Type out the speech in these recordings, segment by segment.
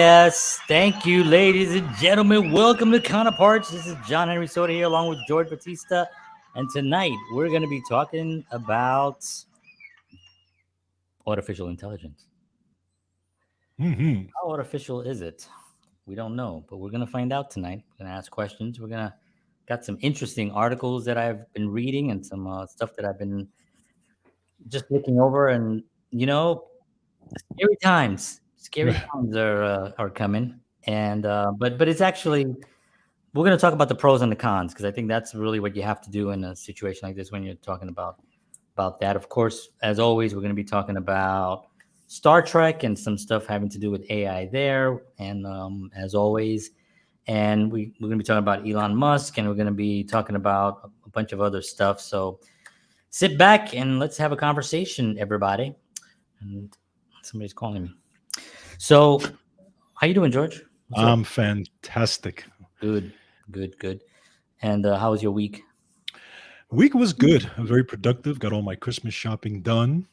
Yes, thank you, ladies and gentlemen. Welcome to Counterparts. This is John Henry Soda here, along with George Batista. And tonight we're going to be talking about artificial intelligence. How artificial is it? We don't know, but we're going to find out tonight. We're going to ask questions. We're going to got some interesting articles that I've been reading and some stuff that I've been just looking over. And scary times. Scary times are coming. And but it's actually we're going to talk about the pros and the cons because I think that's really what you have to do in a situation like this when you're talking about that. Of course, as always, we're going to be talking about Star Trek and some stuff having to do with AI there, and as always, and we're going to be talking about Elon Musk, and we're going to be talking about a bunch of other stuff. So sit back and let's have a conversation, everybody. And somebody's calling me. So, how you doing, George? I'm fantastic. Good. And how was your week? Week was good. Very productive. Got all my Christmas shopping done.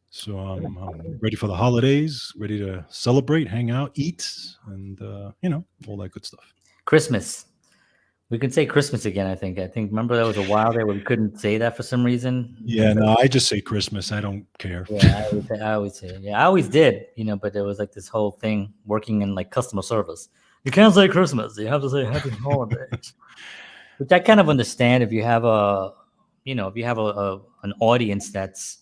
So I'm ready for the holidays, ready to celebrate, hang out, eat, and all that good stuff. Christmas. We can say Christmas again, I think. Remember there was a while there where we couldn't say that for some reason. Yeah, no, I just say Christmas. I don't care. Yeah, I always say it. Yeah, I always did, but there was like this whole thing working in like customer service. You can't say Christmas. You have to say Happy Holidays. Which I kind of understand if you have an audience that's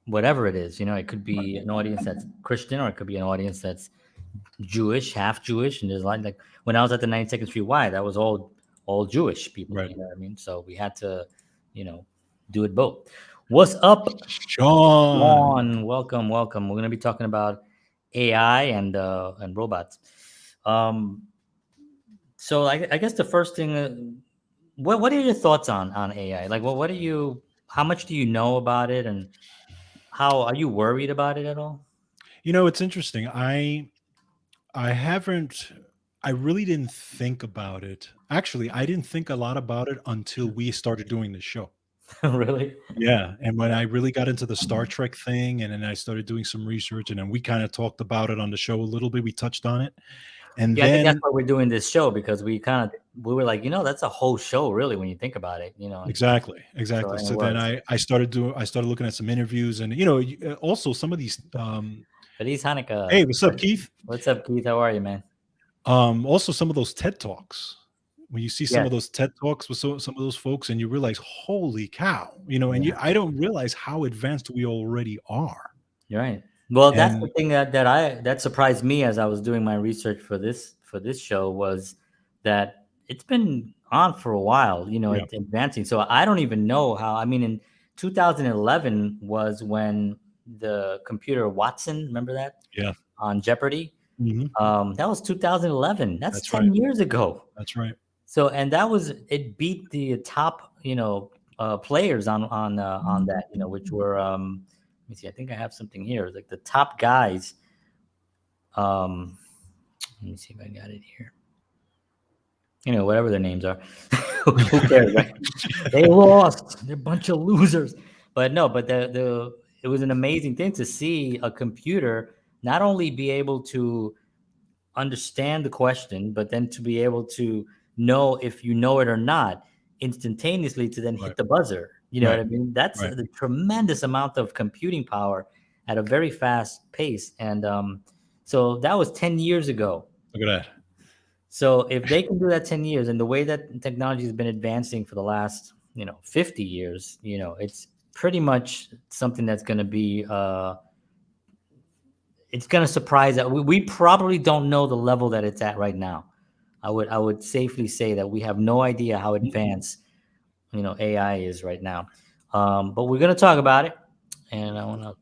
whatever it is, it could be an audience that's Christian or it could be an audience that's Jewish, half Jewish, and there's like when I was at the 92nd Street Y, that was all Jewish people. Right. You know what I mean? So we had to, do it both. What's up, Sean? Welcome. We're going to be talking about AI and robots. So I guess the first thing, what are your thoughts on AI? Like, how much do you know about it, and how are you worried about it at all? It's interesting. I really didn't think about it. Actually, I didn't think a lot about it until we started doing the show. Really? Yeah, and when I really got into the Star Trek thing, and then I started doing some research, and then we kind of talked about it on the show a little bit. We touched on it, and Yeah, I think then that's why we're doing this show, because we were like, that's a whole show, really, when you think about it. exactly. So then I started looking at some interviews, and also some of these. Feliz Hanukkah. Hey, what's up, Keith? What's up, Keith? How are you, man? Also some of those TED Talks. When you see some Yeah. of those TED Talks with some of those folks, and you realize, holy cow, Yeah. I don't realize how advanced we already are. You're right. Well, that's the And thing that surprised me as I was doing my research for this show, was that it's been on for a while, Yeah. it's advancing. So I don't even know how. I mean, in 2011 was when the computer Watson, remember that? Yeah. On Jeopardy. Mhm. That was 2011. That's 10 right. years ago. That's right. So, and it beat the top, players on that, which were, let me see, I think I have something here, like the top guys. Let me see if I got it here. Whatever their names are, who cares, right? They lost. They're a bunch of losers. But no, but it was an amazing thing to see a computer not only be able to understand the question, but then to be able to know if you know it or not instantaneously, to then hit the buzzer. You know what I mean? That's the tremendous amount of computing power at a very fast pace. And so that was 10 years ago. Look at that. So if they can do that 10 years, and the way that technology has been advancing for the last, 50 years, it's pretty much something that's going to be, it's going to surprise that we probably don't know the level that it's at right now. I would safely say that we have no idea how advanced, AI is right now. But we're going to talk about it, and I want to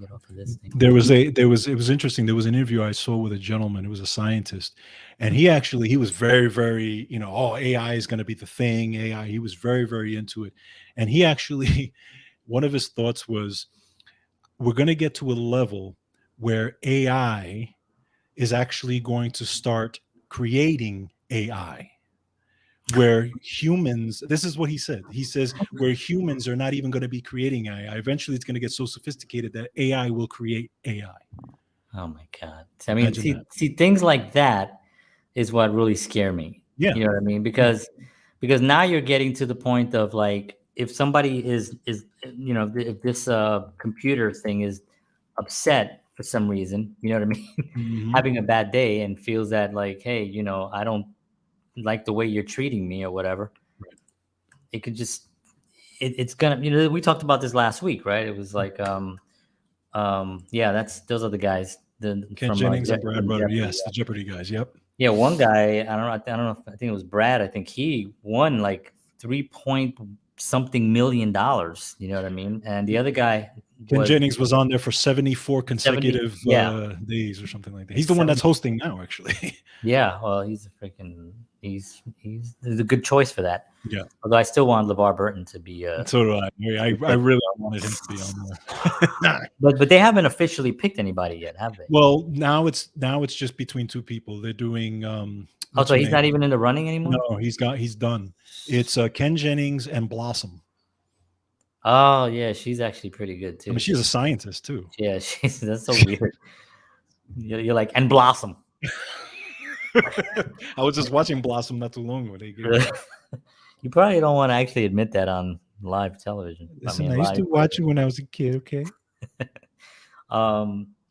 get off of this thing. It was interesting. There was an interview I saw with a gentleman. It was a scientist, and he was very, very, AI is going to be the thing. AI. He was very, very into it, and he actually, one of his thoughts was, we're going to get to a level where AI is actually going to start creating AI, where humans, this is what he said. He says, where humans are not even going to be creating AI. Eventually, it's going to get so sophisticated that AI will create AI. Oh my God. I mean, Imagine see, that. see, things like that is what really scare me. Yeah. You know what I mean? Yeah. Because now you're getting to the point of like, if somebody is if this computer thing is upset for some reason, you know what I mean, Mhm. having a bad day and feels that like, hey, I don't like the way you're treating me or whatever, Right. it could just it's gonna, we talked about this last week, right? It was like yeah, those are the guys Ken from Jennings and Brad from Rutter. Jeopardy. Yes, the Jeopardy guys. Yep. Yeah, one guy, I don't know, I think it was Brad. I think he won like 3 point something $1 million. You know what I mean? And the other guy Ken was Jennings was on there for 74 70. consecutive, Yeah, days or something like that. He's the one that's 70. hosting now, actually. Yeah, well, he's a freaking he's a good choice for that. Yeah, Although I still want LeVar Burton to be and so do I. I picked. really wanted him to be on there. But they haven't officially picked anybody yet, have they? Well, now it's just between 2 people. They're doing, Oh, what's so her he's name? not even in the running anymore? No, he's done. It's, Ken Jennings and Blossom. Oh, yeah, she's actually pretty good I mean, too. she's a scientist too. Yeah, she's that's so weird. You're like, and Blossom. I was just watching Blossom not too long ago. They gave Really? her You probably don't want to actually admit that on live television. I listen, mean, I used to live. watch it when I was a kid, okay?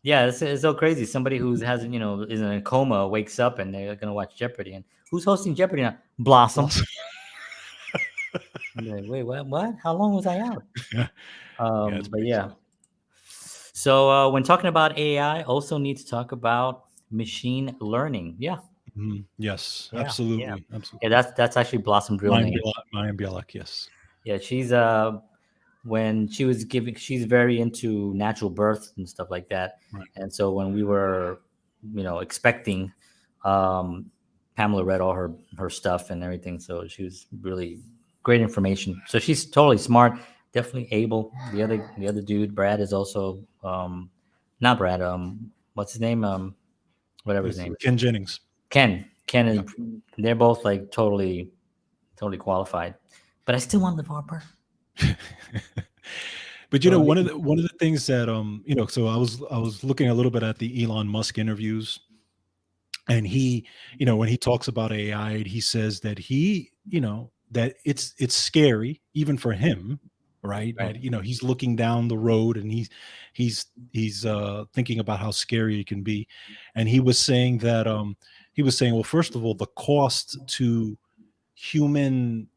Yeah, it's so crazy. Somebody who's hasn't, is in a coma, wakes up and they're gonna watch Jeopardy. And who's hosting Jeopardy now? Blossom. Blossom. I'm like, wait, what? What? How long was I out? Yeah. Yeah, it's But pretty yeah. sad. So when talking about AI, also need to talk about machine learning. Yeah, Mhm. Yes, yeah, yeah, absolutely, yeah. absolutely. That's actually Blossom's real name. Mayim Bialik, yes. Yeah, she's when she was giving, she's very into natural birth and stuff like that. Right. And so when we were, expecting, um, Pamela read all her stuff and everything. So she was really great information. So she's totally smart, definitely able. The other dude, Brad, is also not Brad. What's his name? Whatever his It's name is. Ken Jennings. Ken. Ken is. Yeah. They're both like totally qualified. But I still want LeVar Burton. But So one of the things that, so I was looking a little bit at the Elon Musk interviews, and he, when he talks about AI, he says that that it's scary even for him, right? right. That he's looking down the road, and he's thinking about how scary it can be, and he was saying, well, first of all, the cost to human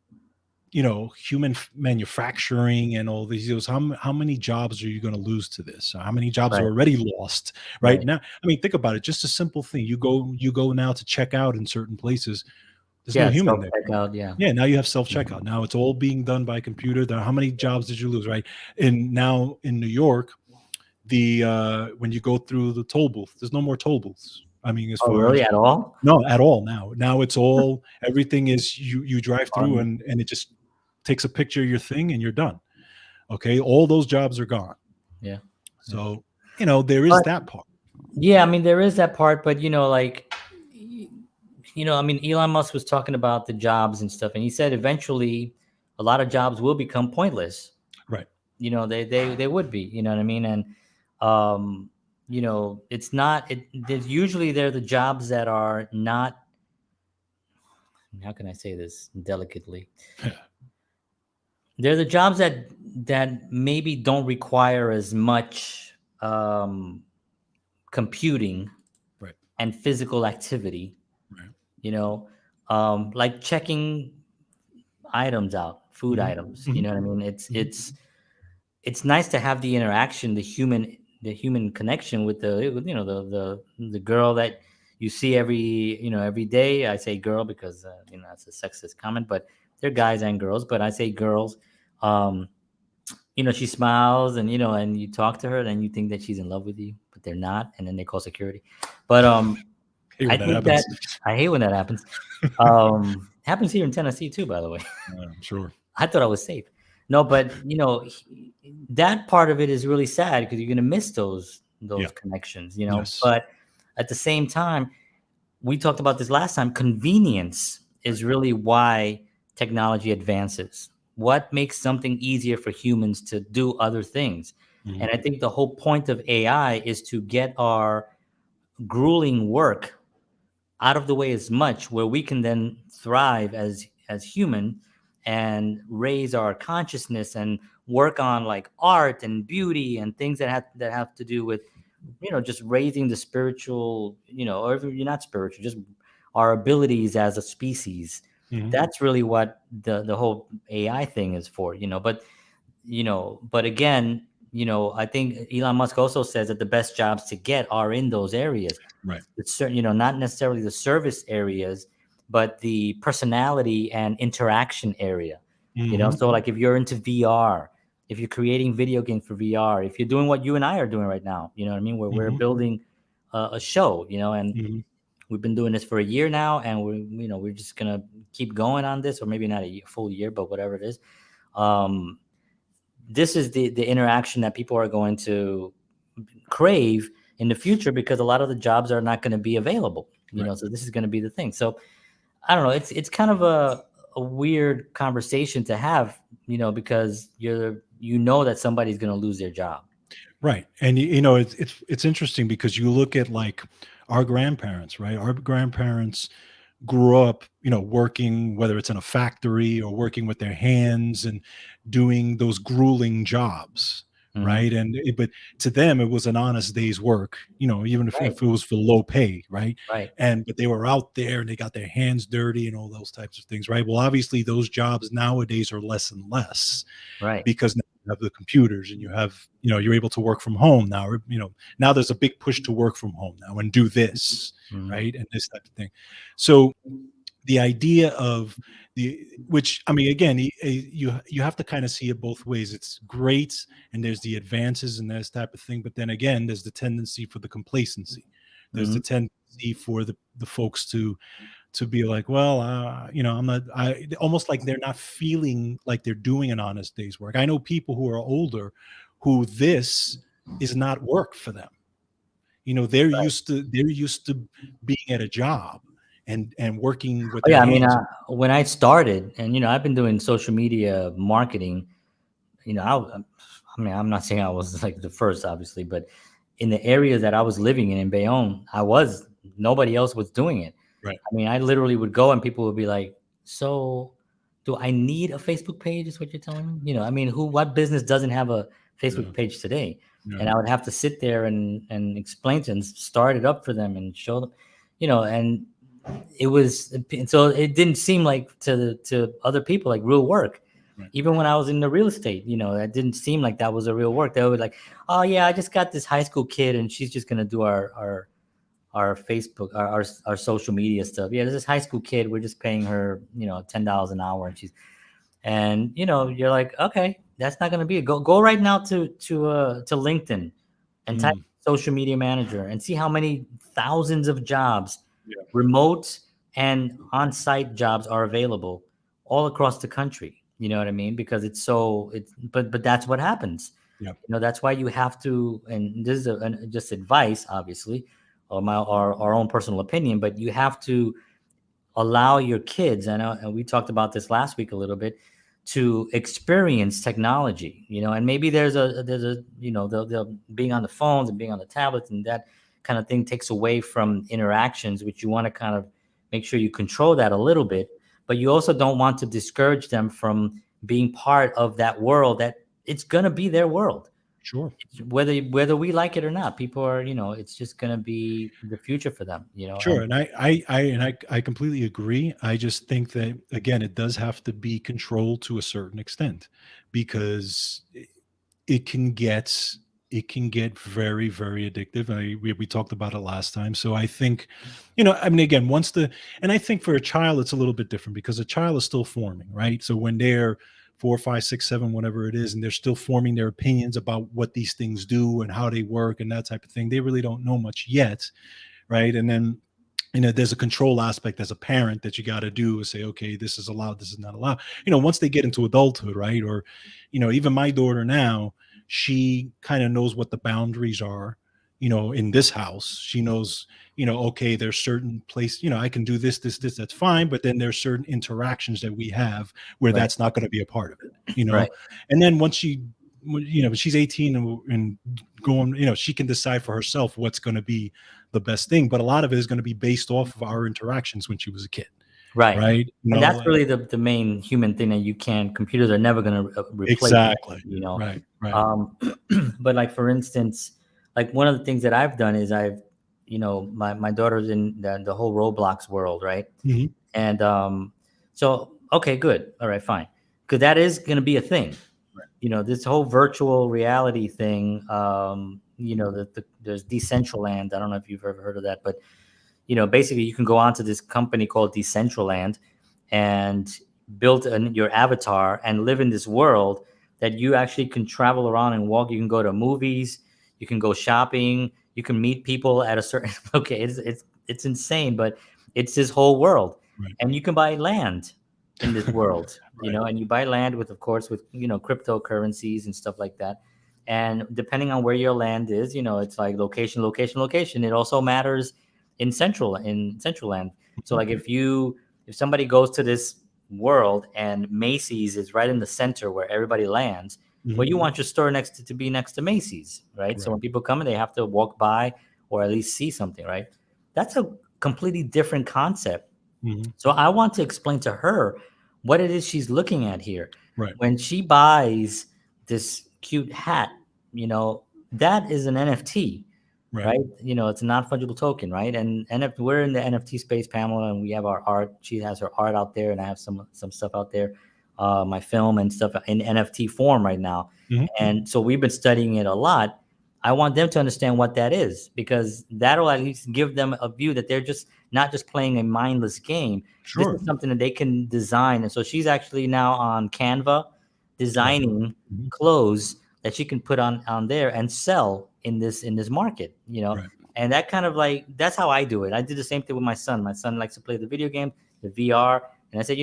manufacturing and all these, how many jobs are you going to lose to this? How many jobs are Right. already lost right Right. now? I mean, think about it. Just a simple thing. You go now to check out in certain places. There's no Yeah. human Self there. checkout. Yeah. Yeah, now you have self-checkout. Now it's all being done by computer. How many jobs did you lose, right? And now in New York, when you go through the toll booth, there's no more toll booths. I mean, as Oh, far really? as, At all? no, at all now. Now it's all, everything is, you drive through, On. and it just takes a picture of your thing and you're done. Okay, all those jobs are gone. Yeah. Yeah. So there is But that part. yeah, I mean, there is that part, but like, I mean, Elon Musk was talking about the jobs and stuff, and he said eventually a lot of jobs will become pointless. Right. They would be. You know what I mean? And it's not. There's usually they're the jobs that are not. How can I say this delicately? They're the jobs that maybe don't require as much computing Right. and physical activity. Right. Like checking items out, food Hmm. items. You Hmm. know what I mean? Hmm. It's nice to have the interaction, the human connection with the girl that you see every day. I say girl because that's a sexist comment, but they're guys and girls. But I say girls. Um, she smiles and you talk to her, and you think that she's in love with you, but they're not, and then they call security. But Hey, I when that think that happens. I hate when that happens. Happens here in Tennessee too, by the way. I'm sure. I thought I was safe. No, but that part of it is really sad because you're gonna miss those Yeah. connections. Yes. But at the same time, we talked about this last time. Convenience is really why technology advances. What makes something easier for humans to do other things? Mhm. And I think the whole point of AI is to get our grueling work out of the way as much, where we can then thrive as human and raise our consciousness and work on like art and beauty and things that have to do with, just raising the spiritual, or if you're not spiritual, just our abilities as a species. Mhm. That's really what the whole AI thing is for, but again, I think Elon Musk also says that the best jobs to get are in those areas. Right. It's certain, not necessarily the service areas, but the personality and interaction area. Mhm. So like if you're into VR, if you're creating video games for VR, if you're doing what you and I are doing right now, you know what I mean, where we're Mhm. building a show, and Mhm. we've been doing this for a year now, and we're just gonna keep going on this, or maybe not full year, but whatever it is. Um, this is the interaction that people are going to crave in the future, because a lot of the jobs are not going to be available. Right. So this is going to be the thing. So I don't know. It's kind of a weird conversation to have, because that somebody's going to lose their job. Right. And it's interesting because you look at like our grandparents, right? Our grandparents grew up, working, whether it's in a factory or working with their hands and doing those grueling jobs, Hmm. right? But to them, it was an honest day's work, even Right. if it was for low pay, right? Right. But they were out there and they got their hands dirty and all those types of things, right? Well, obviously, those jobs nowadays are less and less Right. because now you have the computers and you have, you're able to work from home now. Or, now there's a big push to work from home now and do this, Hmm. right? And this type of thing. So the idea of which I mean, again, you have to kind of see it both ways. It's great, and there's the advances and this type of thing, but then again, there's the tendency for the complacency. There's Hmm. the tendency for the folks to be like, well, I'm not. I almost like they're not feeling like they're doing an honest day's work. I know people who are older who this is not work for them. They're used to being at a job and working with Oh their yeah. I mean, hands. when I started, and I've been doing social media marketing. I mean, I'm not saying I was like the first, obviously, but in the area that I was living in Bayonne, nobody else was doing it. Right. I mean, I literally would go and people would be like, "So, do I need a Facebook page?" Is what you're telling me? I mean, what business doesn't have a Yeah. Facebook page today? Yeah. And I would have to sit there and explain to and start it up for them and show them, and so it didn't seem like to other people like real work. Right. Even when I was in the real estate, that didn't seem like that was a real work. They were like, "Oh yeah, I just got this high school kid, and she's just gonna do our Facebook, our social media stuff. Yeah, there's this high school kid. We're just paying her, $10 an hour, and you're like, okay, that's not gonna be it. Go right now to LinkedIn and type Mm. social media manager and see how many thousands of jobs, Yeah. remote and on-site jobs, are available all across the country. You know what I mean? Because but that's what happens. Yeah. That's why you have to, and this is just advice, obviously, or our own personal opinion, but you have to allow your kids, and we talked about this last week a little bit, to experience technology, and maybe there's a they'll being on the phones and being on the tablets and that kind of thing takes away from interactions, which you want to kind of make sure you control that a little bit, but you also don't want to discourage them from being part of that world, that it's going to be their world, Sure. whether we like it or not. People are, it's just going to be the future for them, Sure. and And I completely agree. I just think that again, it does have to be controlled to a certain extent because it can get very, very addictive. We talked about it last time. So I think, I mean, again, and I think for a child, it's a little bit different because a child is still forming, right? So when they're 4, 5, 6, 7, whatever it is, and they're still forming their opinions about what these things do and how they work and that type of thing, they really don't know much yet, right? And then there's a control aspect as a parent that you got to do is say, okay, this is allowed, this is not allowed. Once they get into adulthood, right? Or, even my daughter now, she kind of knows what the boundaries are, in this house. She knows, okay, there's certain place, I can do this, that's fine. But then there's certain interactions that we have where right, that's not going to be a part of it, right, and then once she but she's 18 and going, she can decide for herself what's going to be the best thing. But a lot of it is going to be based off of our interactions when she was a kid, Right. right? And that's really the main human thing that computers are never going to replace, Exactly. Right. Right. Um, but like, for instance, like one of the things that I've done is my daughter's in the whole Roblox world, right? Hmm. And so, okay, good. All right, fine. Because that is going to be a thing. This whole virtual reality thing, there's Decentraland. I don't know if you've ever heard of that, but basically you can go onto this company called Decentraland and build your avatar and live in this world that you actually can travel around and walk. You can go to movies, you can go shopping, you can meet people at a certain okay, it's insane, but it's this whole world. Right. And you can buy land in this world, Right. and you buy land with, of course, with cryptocurrencies and stuff like that. And depending on where your land is, it's like location, location, location. It also matters in central land. So like if somebody goes to this world and Macy's is right in the center where everybody lands, well, you want your store to be next to Macy's, right? So when people come in, they have to walk by or at least see something, right? That's a completely different concept. So I want to explain to her what it is she's looking at here. Right. When she buys this cute hat, that is an NFT. Right. It's a non-fungible token, right? And we're in the NFT space, Pamela, and we have our art. She has her art out there, and I have some stuff out there, my film and stuff in NFT form right now. And so we've been studying it a lot. I want them to understand what that is, because that'll at least give them a view that they're just not just playing a mindless game. Sure. This is something that they can design. And so she's actually now on Canva designing clothes that she can put on there and sell in this market, Right. And that kind of like, that's how I do it. I did the same thing with my son. My son likes to play the video game, the VR. And I said,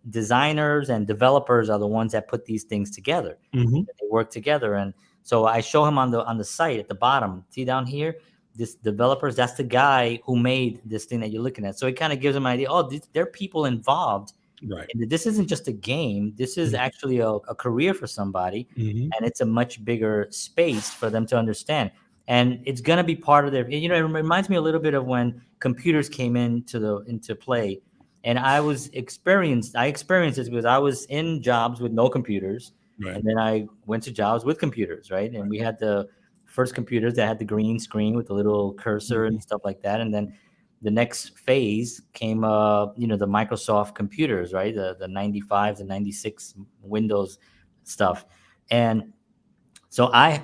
designers and developers are the ones that put these things together. They work together. And so I show him on the site at the bottom, see down here, this developers, that's the guy who made this thing that you're looking at. So it kind of gives them an idea. Oh, there are people involved. Right. And this isn't just a game. This is actually a career for somebody. And it's a much bigger space for them to understand. And it's going to be part of their, it reminds me a little bit of when computers came into play. And I experienced this because I was in jobs with no computers. Right. And then I went to jobs with computers, right? And we had the first computers that had the green screen with the little cursor and stuff like that. And then the next phase came, the Microsoft computers, right? The 95s and 96 Windows stuff. And so I've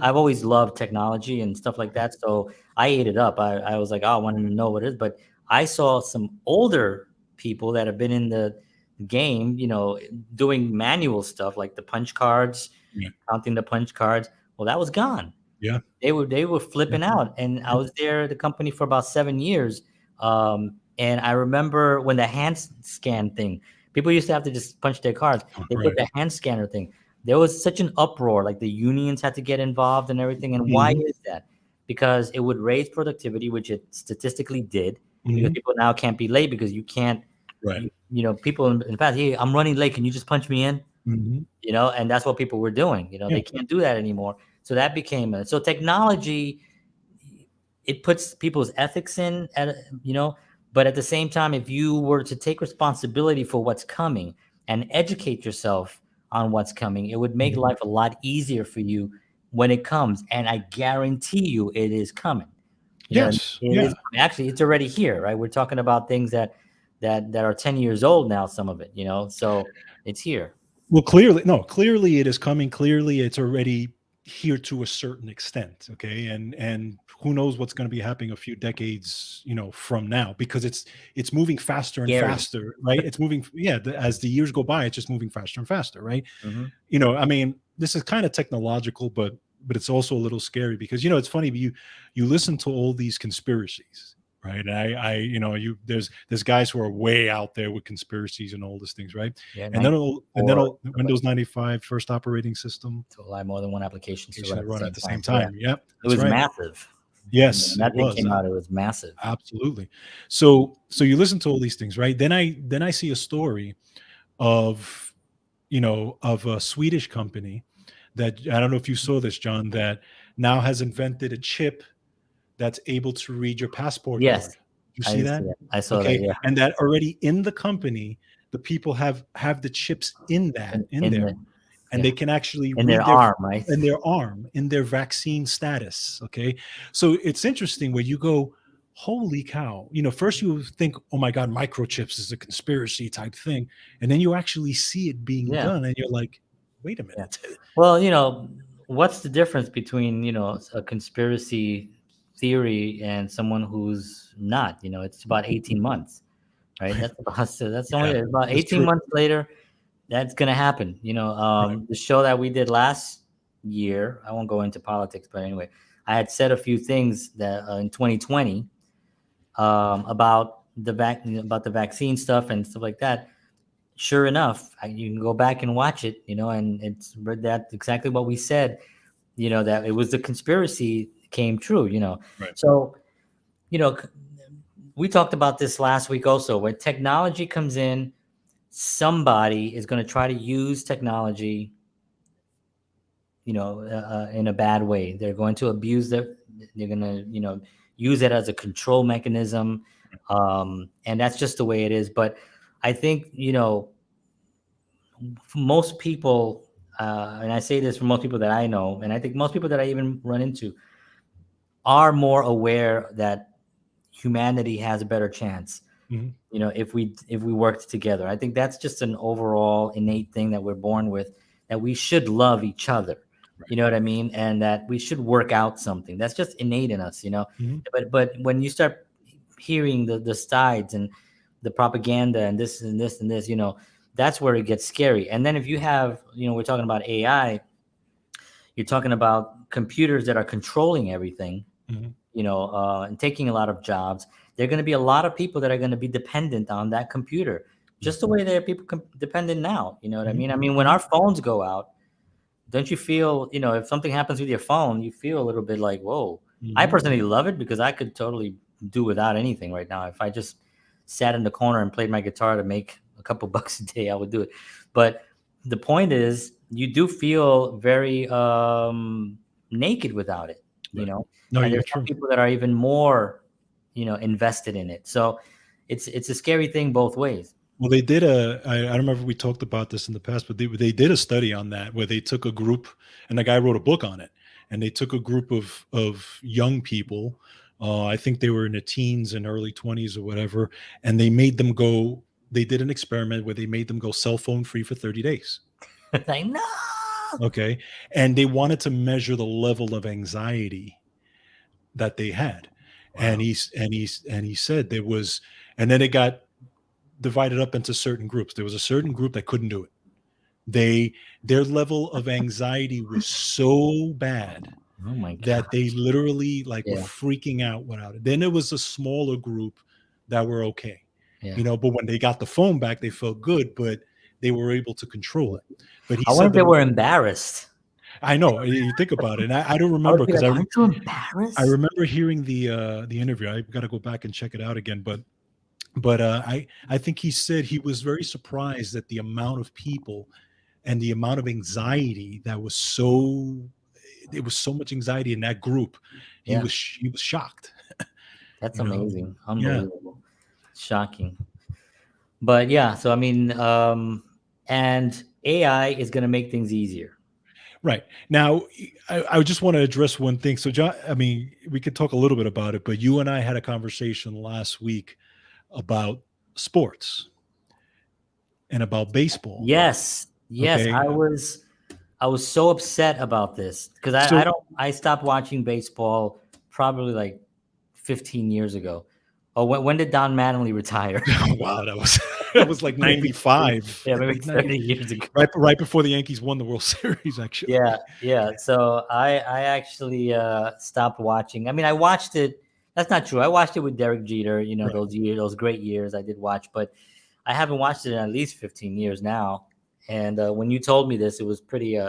always loved technology and stuff like that. So I ate it up. I was like, oh, I wanted to know what it is. But I saw some older people that have been in the game, doing manual stuff like the punch cards, counting the punch cards. Well, that was gone. Yeah. They were flipping out. And I was there at the company for about 7 years. And I remember when the hand scan thing, people used to have to just punch their cards. They put the hand scanner thing. There was such an uproar, like the unions had to get involved and everything. And why is that? Because it would raise productivity, which it statistically did, because people now can't be late because you can't, people in the past, hey, I'm running late. Can you just punch me in? And that's what people were doing. They can't do that anymore. So that became so technology, it puts people's ethics in, but at the same time, if you were to take responsibility for what's coming and educate yourself on what's coming, it would make life a lot easier for you when it comes. And I guarantee you it is coming. Yes. Actually, it's already here, right? We're talking about things that are 10 years old now, some of it, so it's here. Well, clearly it is coming. Clearly it's already here to a certain extent. Okay. And who knows what's going to be happening a few decades, from now, because it's moving faster and faster, right? It's moving. As the years go by, it's just moving faster and faster. Right. I mean, this is kind of technological, but it's also a little scary because, it's funny, you listen to all these conspiracies, right? And there's guys who are way out there with conspiracies and all these things, right? Yeah, and then Windows 95 first operating system to allow more than one application to run at the same time. Yeah. It was massive. Yes, when that thing came out, it was massive. Absolutely. So you listen to all these things, right? Then I see a story of a Swedish company that I don't know if you saw this, John, that now has invented a chip that's able to read your passport Yes, card. You I see did see that? that. I saw that. Okay, Yeah, and that already in the company, the people have the chips in in there, the and yeah they can actually in their read their arm, right? in their arm, in their vaccine status. Okay, so it's interesting where you go, holy cow! First you think, oh my god, microchips is a conspiracy type thing, and then you actually see it being Yeah, done, and you're like, wait a yeah. minute. Well, what's the difference between a conspiracy theory and someone who's not? It's about 18 months, right? That's about so that's only Yeah, about it's 18 true. months later. That's gonna happen. Right. The show that we did last year. I won't go into politics, but anyway, I had said a few things that in 2020 about the vaccine stuff and stuff like that. Sure enough, you can go back and watch it, and it's that's exactly what we said. That it was the conspiracy came true. Right. So you know we talked about this last week also. When technology comes in, somebody is going to try to use technology in a bad way. They're going to abuse it. They're going to, use it as a control mechanism. And that's just the way it is. But I think, most people, and I say this for most people that I know, and I think most people that I even run into are more aware that humanity has a better chance Mhm. if we worked together. I think that's just an overall innate thing that we're born with, that we should love each other. You know what I mean? And that we should work out something. That's just innate in us. Mhm. But when you start hearing the sides and the propaganda and this and this and this, that's where it gets scary. And then if you have, we're talking about AI, you're talking about computers that are controlling everything, Mhm. and taking a lot of jobs. There are going to be a lot of people that are going to be dependent on that computer, Yeah. just the way there are people dependent now. You know what I Mhm. mean? I mean, when Mhm. our phones go out, don't you feel, if something happens with your phone, you feel a little bit like, whoa. I Mhm. personally love it because I could totally do without anything right now. If I just sat in the corner and played my guitar to make a couple bucks a day, I would do it. But the point is, you do feel very naked without it, you Right. know. No, And you're there's some true. people that are even more, invested in it. So it's a scary thing both ways. Well, they did I don't remember if we talked about this in the past, but they did a study on that where they took a group, and the guy wrote a book on it, and they took a group of young people, I think they were in the teens and early 20s or whatever, and they did an experiment where they made them go cell phone free for 30 days. Like, no. Okay. And they wanted to measure the level of anxiety that they had. And Wow. he said there was, and then it got divided up into certain groups. There was a certain group that couldn't do it. Their level of anxiety was so bad Oh my that god. they literally like were Yeah. freaking out without it. Then there was a smaller group that were okay, Yeah. but when they got the phone back, they felt good, but they were able to control Yeah. it. But he I wonder said if they the were embarrassed. I know you think about it, and I don't I would remember be because like, aren't you I embarrassed? remember hearing the interview. I got to go back and check it out again, but I think he said he was very surprised at the amount of people and the amount of anxiety that was so there was so much anxiety in that group. Yeah. He was shocked, That's you know. amazing. Yeah, Unbelievable. Shocking. But yeah, so I mean, and AI is going to make things easier. right. Now, I just want to address one thing. So, John, I mean, we could talk a little bit about it, but you and I had a conversation last week about sports and about baseball. Yes. Yes. Okay. I was so upset about this because I So, don't I stopped watching baseball probably like 15 years ago. Oh, when did Don Mattingly retire? wow, that was that was like Maybe 95, yeah, maybe like 90, 30 years ago. right before the Yankees won the World Series, actually. Yeah, yeah. So I actually stopped watching. I mean, I watched it. That's not true. I watched it with Derek Jeter. Right. Those great years I did watch, but I haven't watched it in at least 15 years now. And when you told me this, it was pretty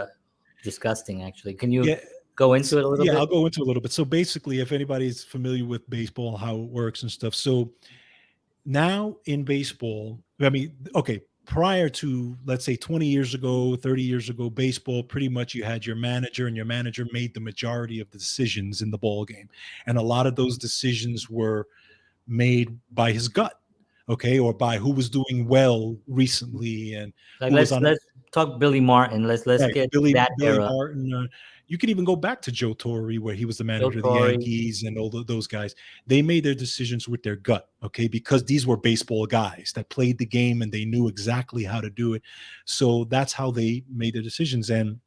disgusting. Actually, can you Yeah. go into it a little Yeah, bit? I'll go into a little bit. So basically, if anybody's familiar with baseball, how it works and stuff. So now in baseball, I mean, okay, prior to, let's say, 20 years ago, 30 years ago, baseball, pretty much you had your manager, and your manager made the majority of the decisions in the ball game. And a lot of those decisions were made by his gut, okay, or by who was doing well recently and Like who was on a let's talk Billy Martin. Let's right, get Billy that Billy era. Martin. You could even go back to Joe Torre, where he was the Joe manager of the Torre. Yankees, and all those guys. They made their decisions with their gut, okay, because these were baseball guys that played the game and they knew exactly how to do it. So that's how they made their decisions. And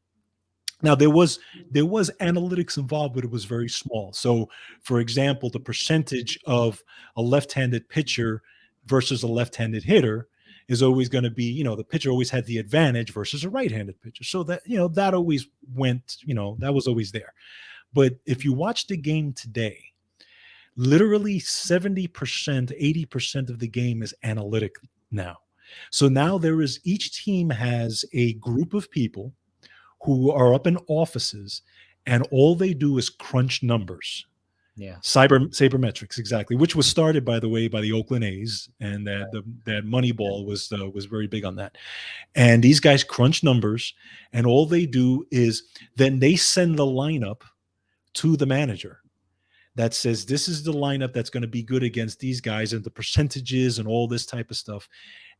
now there was analytics involved, but it was very small. So, for example, the percentage of a left-handed pitcher versus a left-handed hitter is always going to be, the pitcher always had the advantage versus a right-handed pitcher. So that, that always went, that was always there. But if you watch the game today, literally 70%, 80% of the game is analytic now. So now each team has a group of people who are up in offices, and all they do is crunch numbers. Yeah. Sabermetrics, exactly, which was started, by the way, by the Oakland A's, and that Moneyball was very big on that. And these guys crunch numbers, and all they do is then they send the lineup to the manager that says this is the lineup that's going to be good against these guys, and the percentages and all this type of stuff.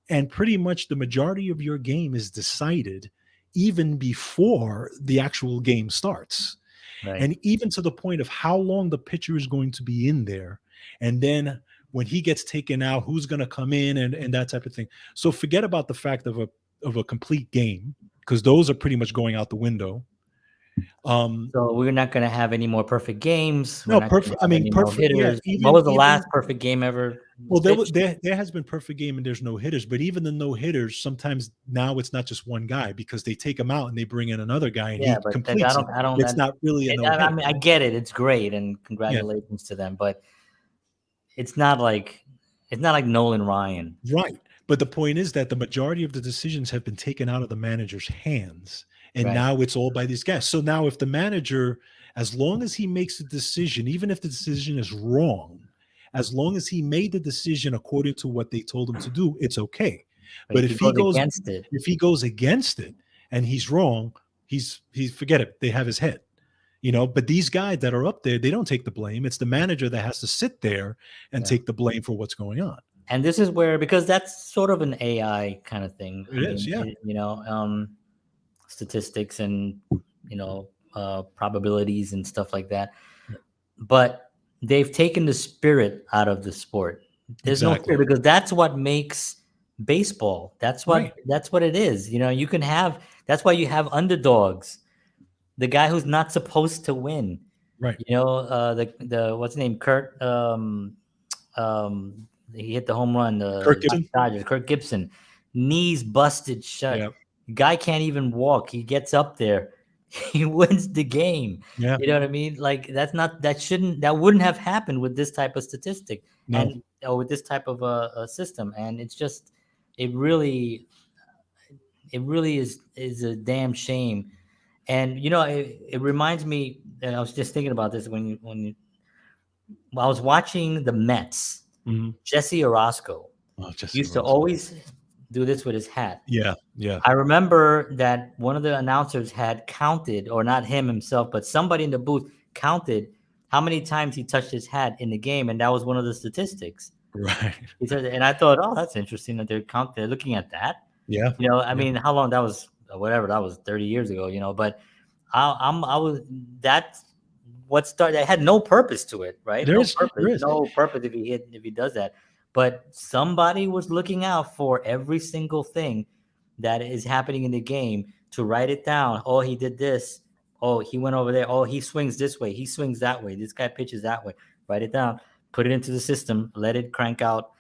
And pretty much the majority of your game is decided even before the actual game starts. Right. And even to the point of how long the pitcher is going to be in there. And then when he gets taken out, who's going to come in, and that type of thing. So forget about the fact of a complete game, because those are pretty much going out the window. So we're not going to have any more perfect games. We're No, not going to perfect. I have mean, any no perfect. Yeah, hitters. What even was the last perfect game ever well, pitched? there has been perfect game and there's no hitters, but even the no hitters, sometimes now it's not just one guy, because they take him out and they bring in another guy and Yeah, he but like, completes it. It's not really a no I hitter. mean, I get it. It's great, and Yeah, congratulations to them. But it's not like Nolan Ryan. right. But the point is that the majority of the decisions have been taken out of the manager's hands, and Right. now it's all by these guys. So now, if the manager, as long as he makes a decision, even if the decision is wrong, as long as he made the decision according to what they told him to do, it's okay. But But if he goes against it, against it and he's wrong, he's forget it. They have his head. But these guys that are up there, they don't take the blame. It's the manager that has to sit there and yeah. take the blame for what's going on. And this is where, because that's sort of an AI kind of thing. It is, yeah. Statistics and probabilities and stuff like that. But they've taken the spirit out of the sport. There's no spirit, because that's what makes baseball. That's what it is. You can have. That's why you have underdogs. The guy who's not supposed to win. Right. The what's his name? Kurt. He hit the home run. Kirk Gibson. Dodgers. Kirk Gibson, knees busted shut. Yep. Guy can't even walk. He gets up there, he wins the game. Yeah. You know what I mean? Like that wouldn't have happened with this type of statistic, No. or with this type of a system. And it's just, it really is a damn shame. And it reminds me, and I was just thinking about this when I was watching the Mets. Mm-hmm. Jesse Orosco used to always do this with his hat. Yeah. I remember that one of the announcers had counted, or not him himself, but somebody in the booth counted how many times he touched his hat in the game, and that was one of the statistics. Right. He said, and I thought, oh, that's interesting that they're looking at that. Yeah. I mean, how long that was? Whatever, that was 30 years ago. But that had no purpose to it, right? There is no purpose if he does that. But somebody was looking out for every single thing that is happening in the game to write it down. Oh, he did this. Oh, he went over there. Oh, he swings this way. He swings that way. This guy pitches that way. Write it down. Put it into the system. Let it crank out.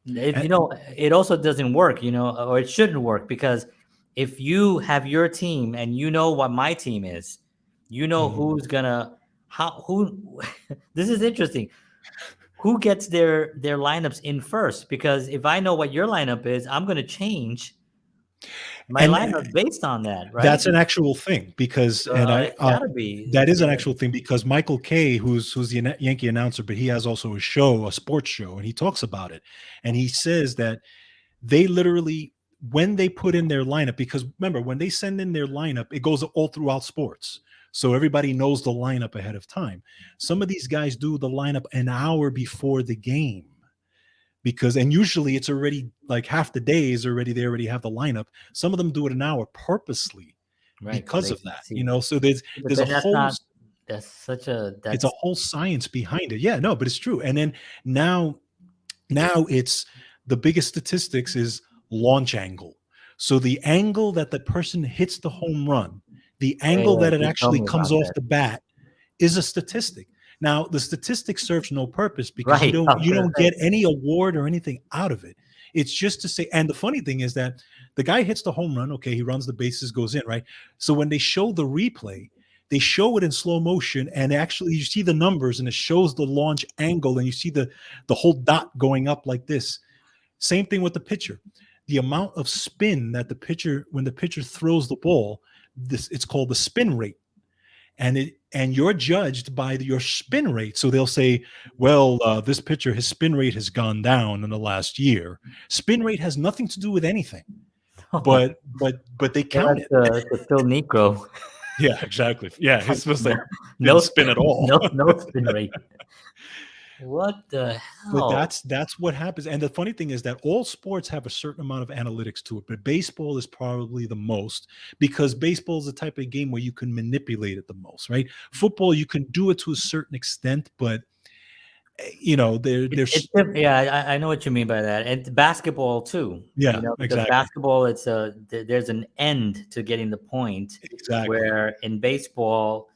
It also doesn't work, or it shouldn't work, because if you have your team and what my team is, who's gonna this is interesting. Who gets their lineups in first? Because if I know what your lineup is, I'm going to change my lineup based on that, right? That's an actual thing, because that is an actual thing, because Michael Kay, who's the Yankee announcer, but he has also a sports show, and he talks about it, and he says that they literally, when they put in their lineup, because remember, when they send in their lineup, it goes all throughout sports. So everybody knows the lineup ahead of time. Some of these guys do the lineup an hour before the game because, and usually it's already like half the day is already, they already have the lineup. Some of them do it an hour purposely Right, so because they of can that, see. So But there's a then that's whole not that's such a it's a that's whole science behind it. Yeah, no, but it's true. And then now it's the biggest statistics is launch angle. So the angle that the person hits the home run, the angle yeah, that it you told actually me comes about off that. the bat is a statistic. Now, the statistic serves no purpose because Right, I was you gonna don't say. get any award or anything out of it. It's just to say, and the funny thing is that the guy hits the home run, okay, he runs the bases, goes in, right? So when they show the replay, they show it in slow motion, and actually you see the numbers and it shows the launch angle, and you see the whole dot going up like this. Same thing with the pitcher. The amount of spin that the pitcher, when the pitcher throws the ball, this it's called the spin rate, and you're judged by your spin rate. So they'll say, well, this pitcher, his spin rate has gone down in the last year. Spin rate has nothing to do with anything, Oh, but they well, count that's it. the Phil Negro. Yeah, exactly. Yeah, he's supposed to No didn't spin at all. no spin rate. What the But hell? that's what happens. And the funny thing is that all sports have a certain amount of analytics to it, but baseball is probably the most because baseball is the type of game where you can manipulate it the most, right? Football, you can do it to a certain extent, but there's Yeah, I know what you mean by that. And basketball too, yeah, because exactly. basketball, there's an end to getting the point, Exactly. where in baseball,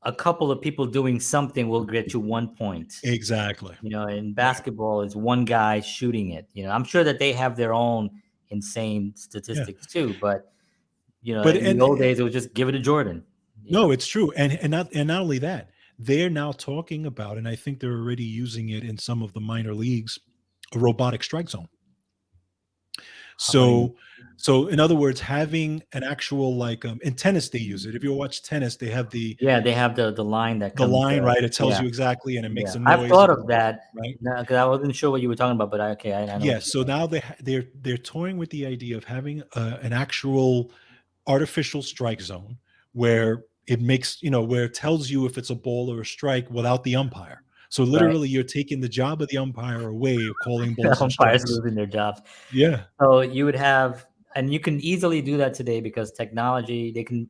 a couple of people doing something will get you 1 point. Exactly. In Yeah. basketball, it's one guy shooting it. I'm sure that they have their own insane Yeah. statistics too, but But in the old days, it was just give it to Jordan. no, it's true. And not only that, they're now talking about, and I think they're already using it in some of the minor leagues, a robotic strike zone. What do you mean? So in other words, having an actual like in tennis they use it. If you watch tennis, they have Yeah, they have the line that the comes. line, right? It tells Yeah, you exactly and it makes yeah. a I've noise, thought of that, right? because I wasn't sure what you were talking about, but okay, I know what Yeah. you're So saying. now they're toying with the idea of having an actual artificial strike zone where it makes, where it tells you if it's a ball or a strike without the umpire. So Right. literally you're taking the job of the umpire away of calling The balls and umpires strikes. losing their jobs. Yeah. So you would have, and you can easily do that today because technology, they can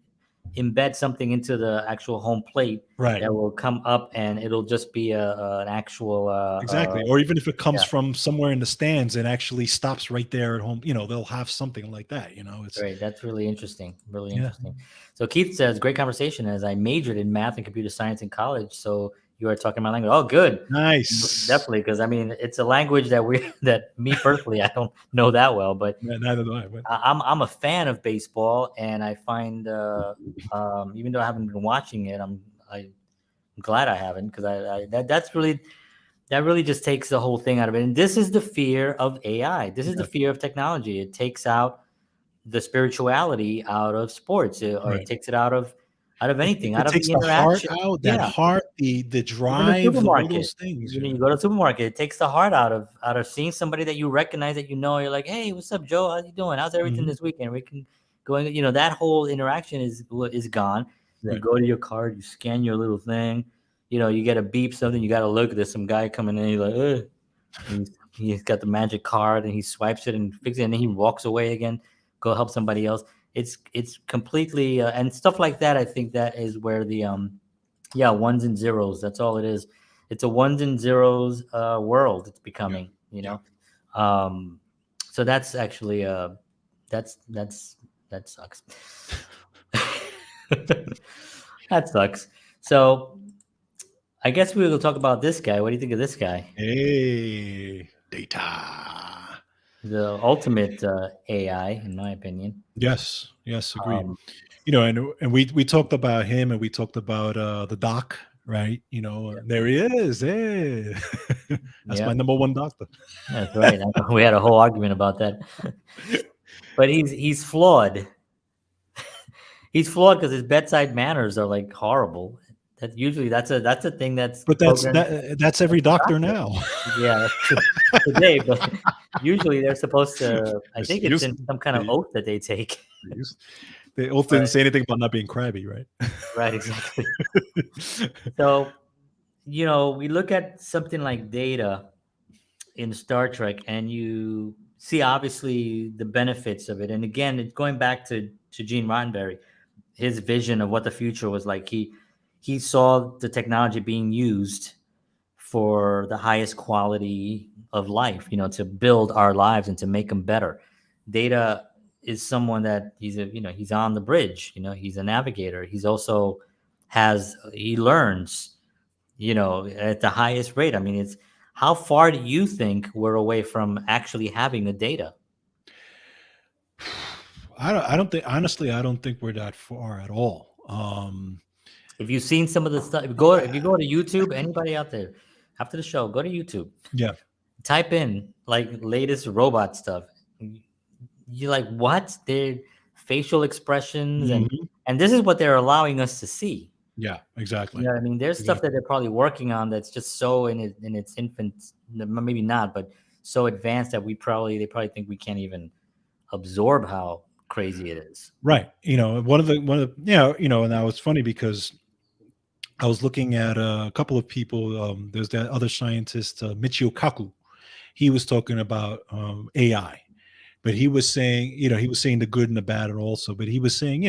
embed something into the actual home plate Right. that will come up, and it'll just be an actual, Exactly. Or even if it comes yeah, from somewhere in the stands and actually stops right there at home, they'll have something like that. It's great. That's really interesting. Really yeah. interesting. So Keith says, great conversation. As I majored in math and computer science in college, so you are talking my language. Oh, good. Nice. Definitely, because I mean, it's a language that that me personally, I don't know that well, but Neither do I. But I'm a fan of baseball, and I find, even though I haven't been watching it, I'm glad I haven't, because that really just takes the whole thing out of it. And this is the fear of AI. This is the yeah, fear of technology. It takes out the spirituality out of sports, or it right. takes it out of anything, It out of takes the the heart interaction. out, that Yeah, heart, the even the drive, all supermarket. those things. You go to the supermarket, it takes the heart out of seeing somebody that you recognize, that you're like, hey, what's up, Joe? How you doing? How's everything Mhm. this weekend? We can go in, that whole interaction is gone. You Right. go to your card, you scan your little thing, you get a beep, something, you got to look. There's some guy coming in, he's like, he's got the magic card, and he swipes it and fixes it, and then he walks away again, go help somebody else. It's completely, and stuff like that. I think that is where the yeah, ones and zeros. That's all it is. It's a ones and zeros world. It's Yeah. becoming. Yeah. Um, so that's actually that's that sucks. That sucks. So I guess we will talk about this guy. What do you think of this guy? Hey, data. The ultimate AI, in my opinion. Yes. Yes. Agreed. Um, And we talked about him, and we talked about the doc, right? There he is. Hey, that's yeah, my number one doctor. that's right. We had a whole argument about that, but he's flawed. He's flawed because his bedside manners are like horrible. That usually that's a thing that's But programmed. that's every doctor Doctor. now. Yeah, that's true today, but usually they're supposed to. I It's think it's used in some kind of they oath that they take. used they also didn't But say anything about not being crabby, right? right, exactly. So we look at something like Data in Star Trek, and you see obviously the benefits of it. And again, it's going back to Gene Roddenberry, his vision of what the future was like. He saw the technology being used for the highest quality of life, to build our lives and to make them better. Data is someone that he's on the bridge, he's a navigator. He's also he learns, at the highest rate. I mean, it's how far do you think we're away from actually having the data? I don't think, honestly, I don't think we're that far at all. If you've seen some of the stuff, if you go to YouTube, anybody out there, after the show, go to YouTube, Yeah. type in like latest robot stuff. You're like, what? Their facial expressions, and Mhm. and this is what they're allowing us to see. Yeah, You exactly. know what I mean? There's stuff that Exactly. they're probably working on that's just so in its infant, maybe not, but so advanced that they probably think we can't even absorb how crazy it is. Right. And that was funny because I was looking at a couple of people. There's that other scientist, Michio Kaku. He was talking about AI, but he was saying the good and the bad and also, but he was saying,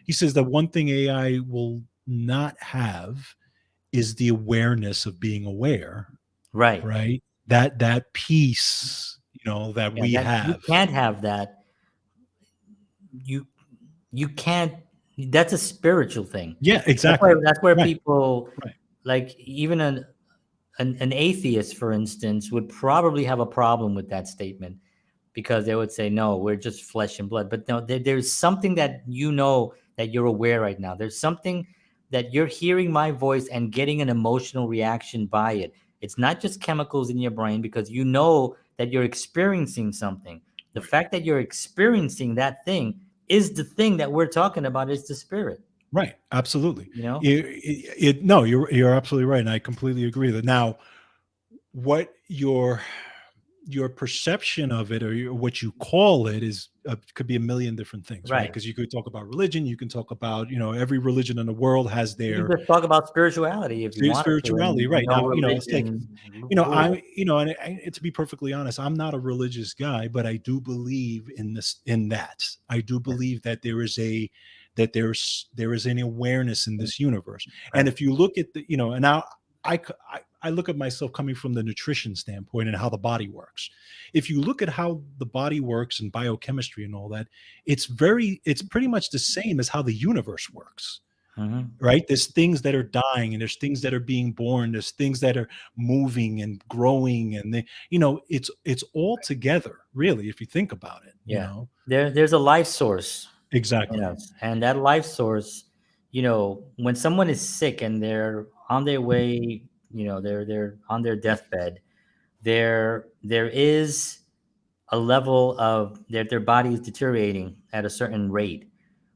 he says that one thing AI will not have is the awareness of being aware, Right. right? That piece, that Yeah, we that you have. can't have that. You you can't. That's a spiritual thing. Yeah, That's why exactly. that's where Right, people, right, like, even an atheist, for instance, would probably have a problem with that statement, because they would say, no, we're just flesh and blood. But no, there's something that that you're aware right now. There's something that you're hearing my voice and getting an emotional reaction by it. It's not just chemicals in your brain, because you know that you're experiencing something. The right, fact that you're experiencing that thing is the thing that we're talking about, is the spirit, right. Absolutely. you know? No, you're absolutely right, and I completely agree that now what your perception of it, or what you call it, is could be a million different things, right? Right. Because you could talk about religion, you can talk about, every religion in the world has You can their just talk about spirituality if you wanted to, spirituality, and right? no Now, it's like, religion rule. and to be perfectly honest, I'm not a religious guy, but I do believe in that. I do Yeah. believe that there is an awareness in this universe. And Right. if you look at and now I look at myself coming from the nutrition standpoint and how the body works. If you look at how the body works and biochemistry and all that, it's pretty much the same as how the universe works, Mhm. right? There's things that are dying, and there's things that are being born, there's things that are moving and growing, and it's all together, really, if you think about it. Yeah. There's a life source in Exactly. us. And that life source, when someone is sick and they're on their way, they're on their deathbed, there is a level of their body is deteriorating at a certain rate.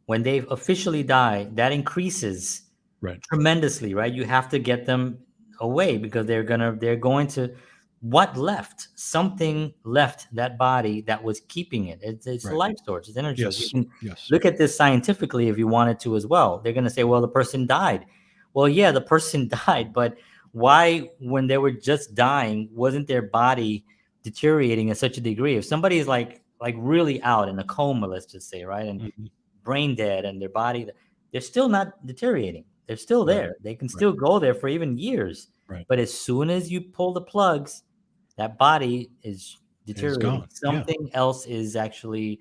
When they officially die, that increases Right. tremendously, right? You have to get them away, because they're going to what left? Something left that body that was keeping it. It's a Right. life source, it's energy source. You Yes. can Yes. look at this scientifically if you wanted to as well. They're going to say, well, the person died. Well, yeah, the person died, but why, when they were just dying, wasn't their body deteriorating at such a degree? If somebody is like really out in a coma, let's just say, right, and Mhm. brain dead, and their body, they're still not deteriorating. They're still Right. there. They can Right. still go there for even years. Right. But as soon as you pull the plugs, that body is It's deteriorating. gone. Yeah. Something else is actually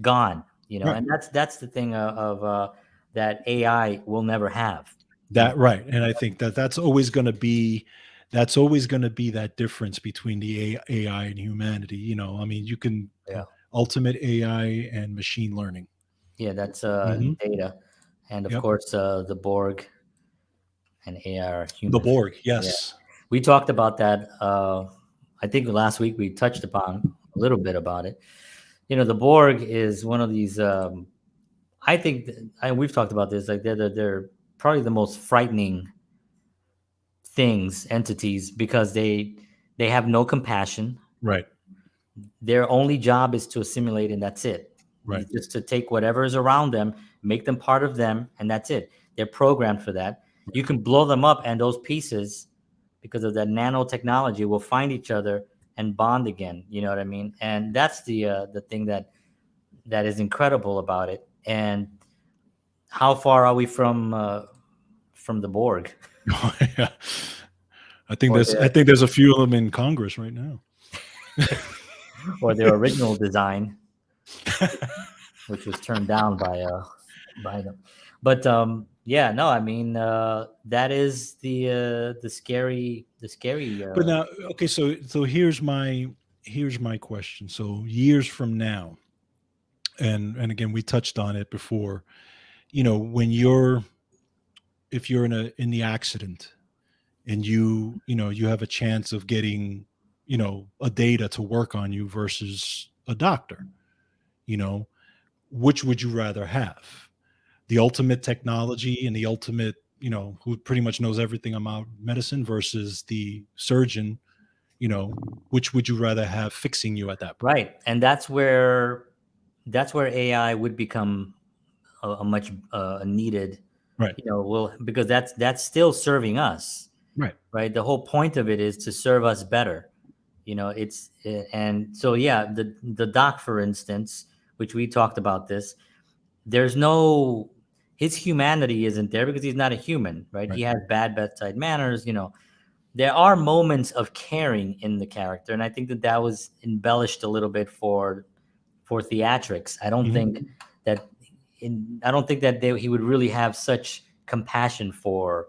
gone, Right. and that's the thing of that AI will never have. You know? That right. And I think that that's always going to be that difference between the AI and humanity. I mean, you can Yeah. ultimate AI and machine learning. Yeah, that's Mhm. Data. And of Yep. course the Borg and AI are The humans. Borg. Yeah. Yes. We talked about that. I think last week we touched upon a little bit about it. The Borg is one of these. I think, and we've talked about this. Like they're probably the most frightening things, entities, because they have no compassion. Right. Their only job is to assimilate, and that's it. Right. Just to take whatever is around them, make them part of them, and that's it. They're programmed for that. You can blow them up, and those pieces, because of that nanotechnology, will find each other and bond again. You know what I mean? And that's the thing that is incredible about it. And how far are we from the Borg Yeah. or I their think there's a few of them in Congress right now. or their original design, which was turned down by them. But yeah, no, I mean that is the scary. But now, okay, so here's my question. So years from now, and again, we touched on it before. When you're if you're in the accident, and you have a chance of getting a data to work on you versus a doctor, you know which would you rather have? The ultimate technology and the ultimate, who pretty much knows everything about medicine, versus the surgeon, which would you rather have fixing you at that point? Right, and that's where AI would become a much needed, Right. well, because that's still serving us, Right. right? The whole point of it is to serve us better. It's and so yeah, the doc, for instance, which we talked about this, there's no his humanity isn't there because he's not a human, right? He Right. has bad bedside manners. There are moments of caring in the character, and I think that was embellished a little bit for theatrics. I don't Mhm. think that I don't think that he would really have such compassion for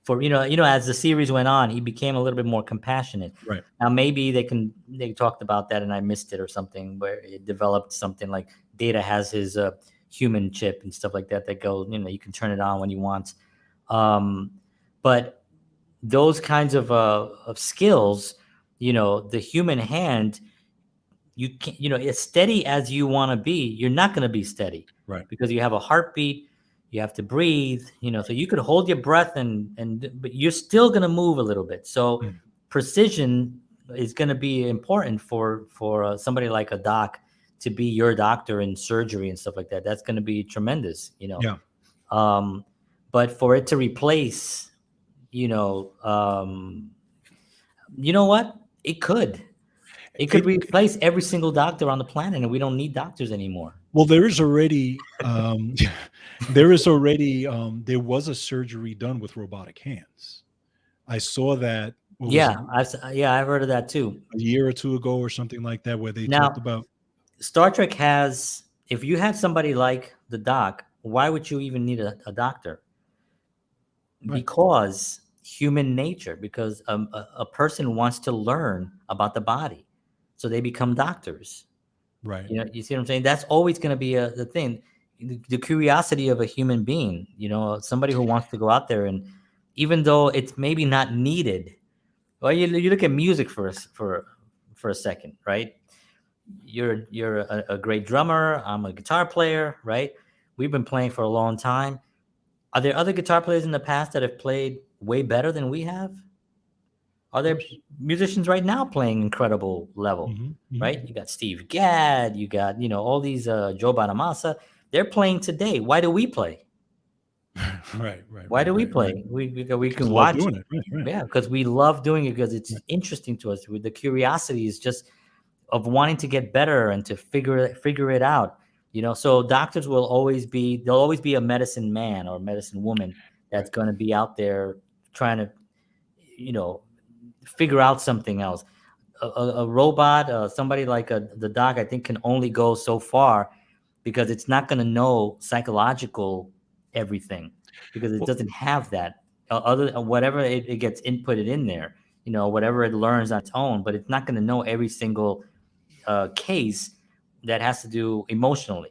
as the series went on, he became a little bit more compassionate. Right. Now maybe they talked about that and I missed it or something, where it developed something like Data has his human chip and stuff like that goes, you can turn it on when you want. But those kinds of skills, the human hand, you can as steady as you want to be, you're not going to be steady Right. because you have a heartbeat, you have to breathe, so you could hold your breath and but you're still going to move a little bit. So Mm. precision is going to be important for somebody like a doc to be your doctor in surgery and stuff like that. That's going to be tremendous. Yeah. um but for it to replace, you know um you know what, it could It replace every single doctor on the planet, and we don't need doctors anymore. Well, there is already there is already there was a surgery done with robotic hands. I saw that. What was it? I've heard of that too. A year or two ago or something like that, where they talked Now, about. Star Trek has, if you have somebody like the doc, why would you even need a doctor? Right. Because human nature, because a person wants to learn about the body, so they become doctors. Right. You see what I'm saying? That's always going to be the thing, the curiosity of a human being. Somebody who wants to go out there, and even though it's maybe not needed. Well, you look at music for a second, right? You're a great drummer. I'm a guitar player, right? We've been playing for a long time. Are there other guitar players in the past that have played way better than we have? Are Of there course. musicians right now playing incredible level, Hmm. Hmm. right? You got Steve Gadd, you got all these Joe Bonamassa. They're playing today. Why do we play? Right. Right. Why Right. do we Right. Right. play? We Because can I love watch. doing it. Right. Right. Yeah, because we love doing it because it's Right. interesting to us. With the curiosity is just of wanting to get better and to figure it out. So doctors will always be, there'll always be a medicine man or medicine woman that's Right. going to be out there trying to, you know, figure out something else. A robot, somebody like the doc, I think can only go so far because it's not going to know psychological everything because it Well, doesn't have that. Other whatever it gets inputted in there, whatever it learns on its own, but it's not going to know every single case that has to do emotionally.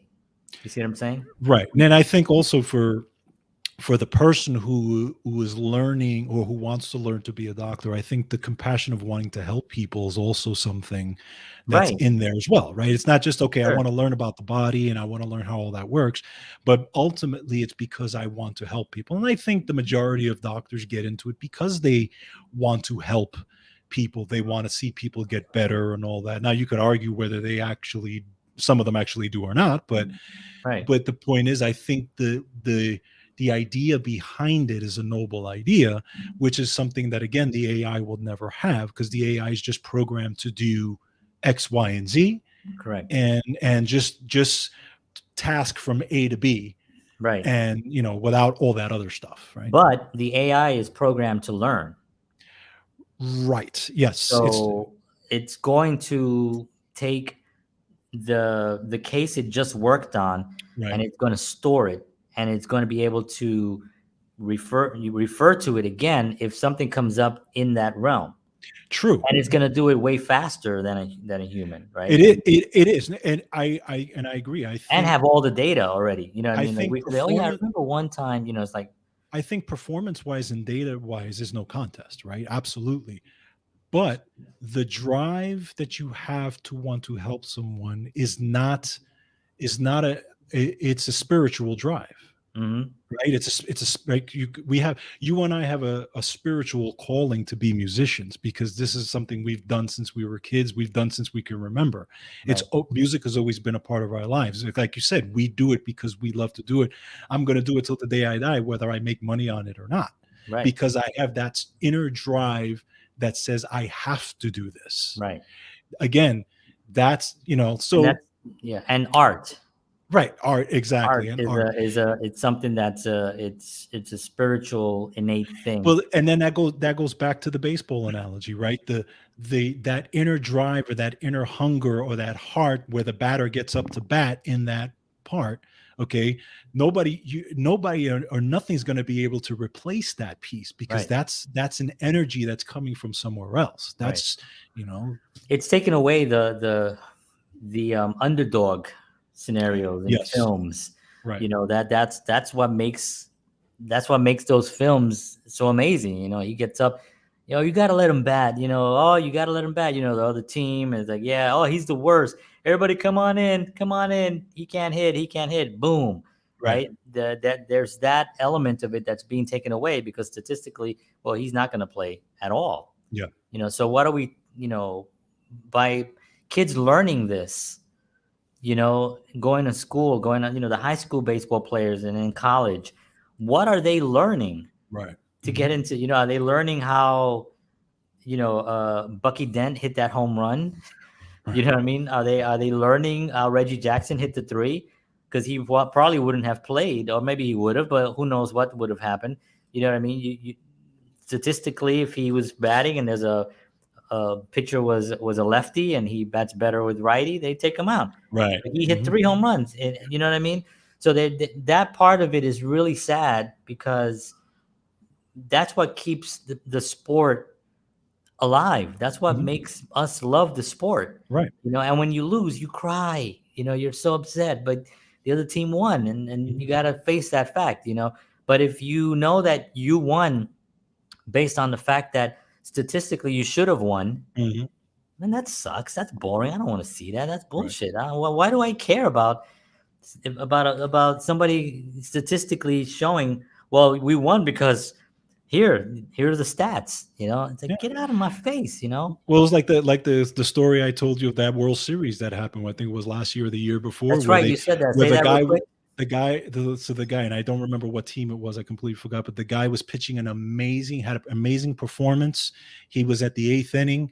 You see what I'm saying? right. And then I think also for for the person who is learning or who wants to learn to be a doctor, I think the compassion of wanting to help people is also something that's Right. in there as well, right? It's not just, okay, I Sure. want to learn about the body and I want to learn how all that works, but ultimately it's because I want to help people. And I think the majority of doctors get into it because they want to help people. They want to see people get better and all that. Now you could argue whether they actually, some of them actually do or not, Right. but the point is, I think the idea behind it is a noble idea, which is something that again the AI will never have, because the AI is just programmed to do X, Y, and Z, Correct. and just task from A to B, Right. and without all that other stuff, right? But the AI is programmed to learn. Right. Yes. It's So it's going to take the case it just worked on, and right. it's going to store it, and it's going to be able to refer to it again if something comes up in that realm, True. and it's going to do it way faster than a human, right? It is, and I agree. And have all the data already. You know what I I mean? Like think oh yeah, I performance remember one time. It's like I think performance wise and data wise is no contest, right? Absolutely. But the drive that you have to want to help someone is not it's a spiritual drive, mhm, right? Like you and I have a spiritual calling to be musicians, because this is something we've done since we were kids. We've done since we can remember. right, Music has always been a part of our lives. Like you said, we do it because we love to do it. I'm going to do it till the day I die, whether I make money on it or not, right, because I have that inner drive that says I have to do this. right. Again, that's And so that's yeah. And art. right, art, exactly, Art and is art. it's something that's it's a spiritual innate thing. Well, and then that goes back to the baseball analogy, right? The that inner drive or that inner hunger or that heart where the batter gets up to bat in that part. Okay, nobody or nothing's going to be able to replace that piece, because Right, that's an energy that's coming from somewhere else. right. That's you know It's taken away the underdog scenarios in yes, films. right, That's what makes those films so amazing. He gets up, you got to let him bat. Oh, you got to let him bat. The other team is like, yeah, oh, he's the worst. Everybody, come on in, come on in. He can't hit. He can't hit. Boom. right, Right. That there's that element of it that's being taken away because statistically, well, he's not going to play at all. yeah, So what are we, by kids learning this, going to school, going to, the high school baseball players and in college, what are they learning right, to get into, are they learning how, Bucky Dent hit that home run? You right, know what I mean? Are they learning how Reggie Jackson hit the three? Because he probably wouldn't have played, or maybe he would have, but who knows what would have happened? You know what I mean? Statistically, if he was batting and there's a pitcher was a lefty and he bats better with righty, they take him out. right. But he hit Mhm, 3 home runs. You know what I mean? So that part of it is really sad because that's what keeps the sport alive. That's what mhm, makes us love the sport. right, And when you lose, you cry. You're so upset, but the other team won, and mhm, you got to face that fact. But if you know that you won based on the fact that statistically you should have won, mhm, then that sucks. That's boring. I don't want to see that. That's right. bullshit. Why do I care about somebody statistically showing? Well, we won because here's the stats. It's Yeah. like, get out of my face. Well, it was like the story I told you of that World Series that happened. I think it was last year or the year before, That's where right. You said that. where Say that real quick. the guy, and I don't remember what team it was. I completely forgot. But the guy was pitching had an amazing performance. He was at the eighth inning,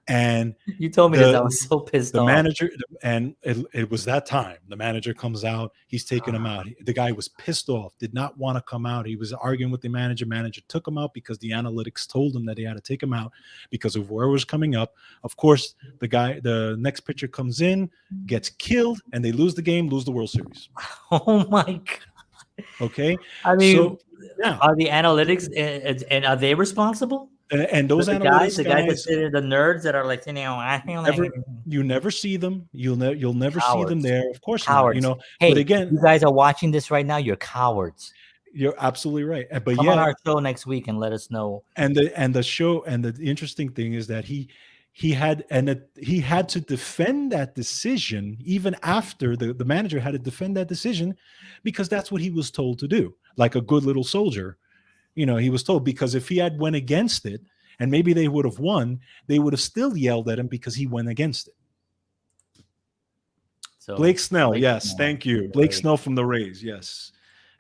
and You told me this. the I was so pissed the off. manager, and it was that time. The manager comes out. He's taking him out. The guy was pissed off, did not want to come out. He was arguing with the manager. Manager took him out because the analytics told him that he had to take him out because of where was coming up. Of course, the next pitcher comes in, gets killed, and they lose the game, lose the World Series. Oh my god. Okay, I mean, so yeah, are the analytics and are they responsible? and The, those the guys, analytics the guys that guys, sit there, the nerds that are like, I feel like ever you never see them. You'll never see them cowards, there. Of course not. cowards. But Hey, if again, you guys are watching this right now, you're cowards. You're absolutely right. But Come on yet, our show next week and let us know. and the show, and the interesting thing is that he had to defend that decision even after the manager had to defend that decision, because that's what he was told to do, like a good little soldier. He was told, because if he had went against it and maybe they would have won, they would have still yelled at him because he went against it. So Blake Snell, Blake yes, Snell, thank you. the Blake Rays, Snell from the Rays, yes,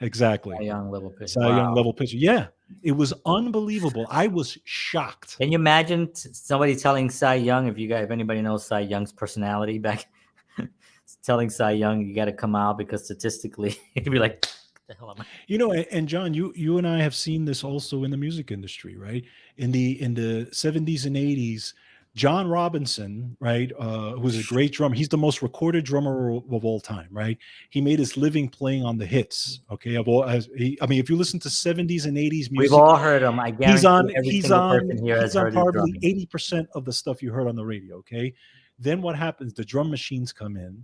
exactly. Cy Young level pitch. Cy Young Wow. level pitcher. Yeah, it was unbelievable. I was shocked. Can you imagine somebody telling Cy Young, if anybody knows Cy Young's personality back, telling Cy Young you got to come out because statistically he'd be like, "The hell am I?" And John, you and I have seen this also in the music industry, right? In the 70s and 80s, John Robinson, right, who was a great drummer. He's the most recorded drummer of all time, right? He made his living playing on the hits. Okay, I mean, if you listen to 70s and 80s We've music, all heard him. I he's guarantee on every he's single on person here has he's on heard his probably drumming. 80% of the stuff you heard on the radio. Okay, then what happens? The drum machines come in,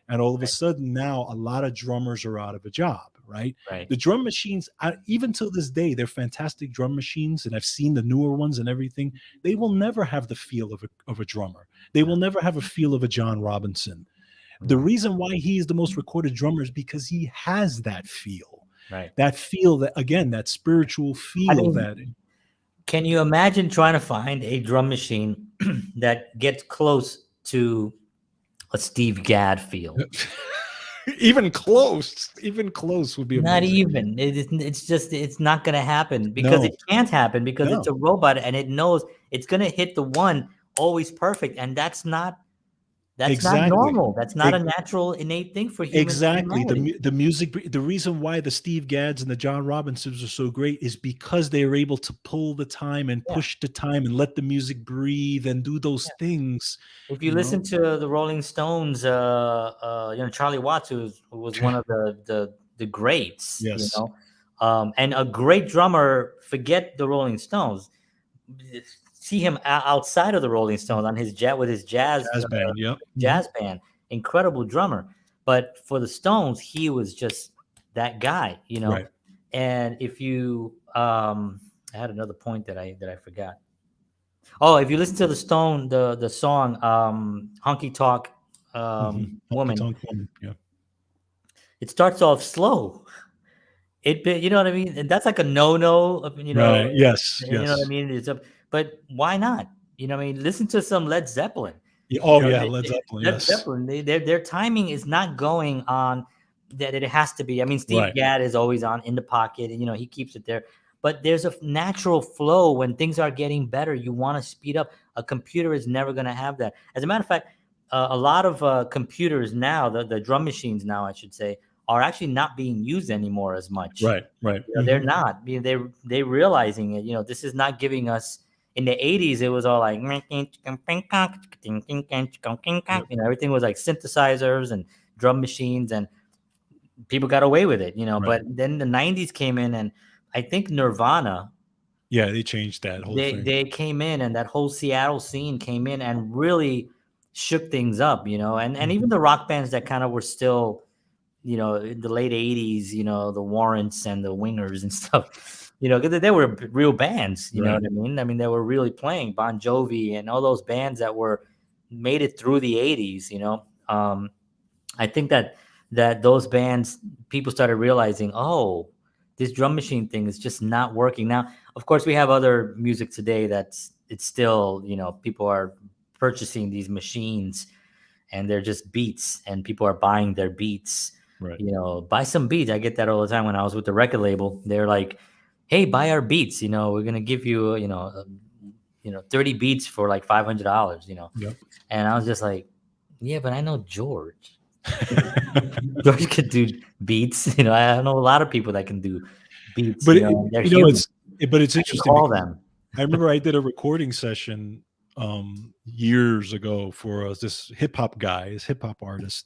and all of a Right. sudden now a lot of drummers are out of a job, right? Right. The drum machines, even till this day, they're fantastic drum machines, and I've seen the newer ones and everything. They will never have the feel of a drummer. They will never have a feel of a John Robinson. The No. reason why he is the most recorded drummer is because he has that feel. Right. That feel, that again, that spiritual I feel, mean, that can you imagine trying to find a drum machine that gets close to a Steve Gadd feel? even close would be Not amazing. even. It's just it's not going to happen because No, it can't happen because it's no, a robot and it knows it's going to hit the one always perfect, and that's not exactly. normal. That's not a natural innate thing for Exactly. humanity. The music, the reason why the Steve Gadds and the John Robinsons are so great is because they are able to pull the time and Yeah. push the time and let the music breathe and do those things, If you you know. listen to the Rolling Stones, Charlie Watts, who was one of the greats, Yes. and a great drummer. Forget the Rolling Stones. See him outside of the Rolling Stones on his jet with his Jazz band. Yep. jazz band. Incredible drummer. But for the Stones, he was just that guy. Right. And if you, I had another point that I forgot. Oh, if you listen to the song "Honky Tonk Honky Woman," tonk woman. Yeah. it starts off slow. You know what I mean? And that's like a no. Right. Yes. You know what I Yes. mean? But why not? I mean, listen to some Led Zeppelin. Yeah. Oh yeah. They, Led they, Zeppelin. Led Yes. Zeppelin, their timing is not going on that it has to be. I mean, Steve Right. Gadd is always on in the pocket, and he keeps it there. But there's a natural flow when things are getting better. You want to speed up. A computer is never going to have that. As a matter of fact, a lot of computers now, the drum machines now, I should say, are actually not being used anymore as much. Right. Right. They're not. They're realizing it. This is not giving us. In the 80s, it was all like Yep. everything was like synthesizers and drum machines, and people got away with it. Right. But then the 90s came in, and I think Nirvana, Yeah. They changed that whole they thing. they came in, and that whole Seattle scene came in and really shook things up. And even the rock bands that kind of were still in the late 80s, the Warrants and the Wingers and stuff, because they were real bands, you know Right. what I mean? I mean, they were really playing Bon Jovi and all those bands that were made it through the 80s. I think that those bands, people started realizing, oh, this drum machine thing is just not working. Now, of course, we have other music today it's still, people are purchasing these machines and they're just beats and people are buying their beats. Right. Buy some beats. I get that all the time when I was with the record label. They're like, hey, buy our beats. We're going to give you, 30 beats for like $500, Yep. And I was just like, yeah, but I know George. George could do beats. I know a lot of people that can do beats, But they're human. it's I can interesting call because them. I remember I did a recording session years ago for this hip hop guy, this hip hop artist,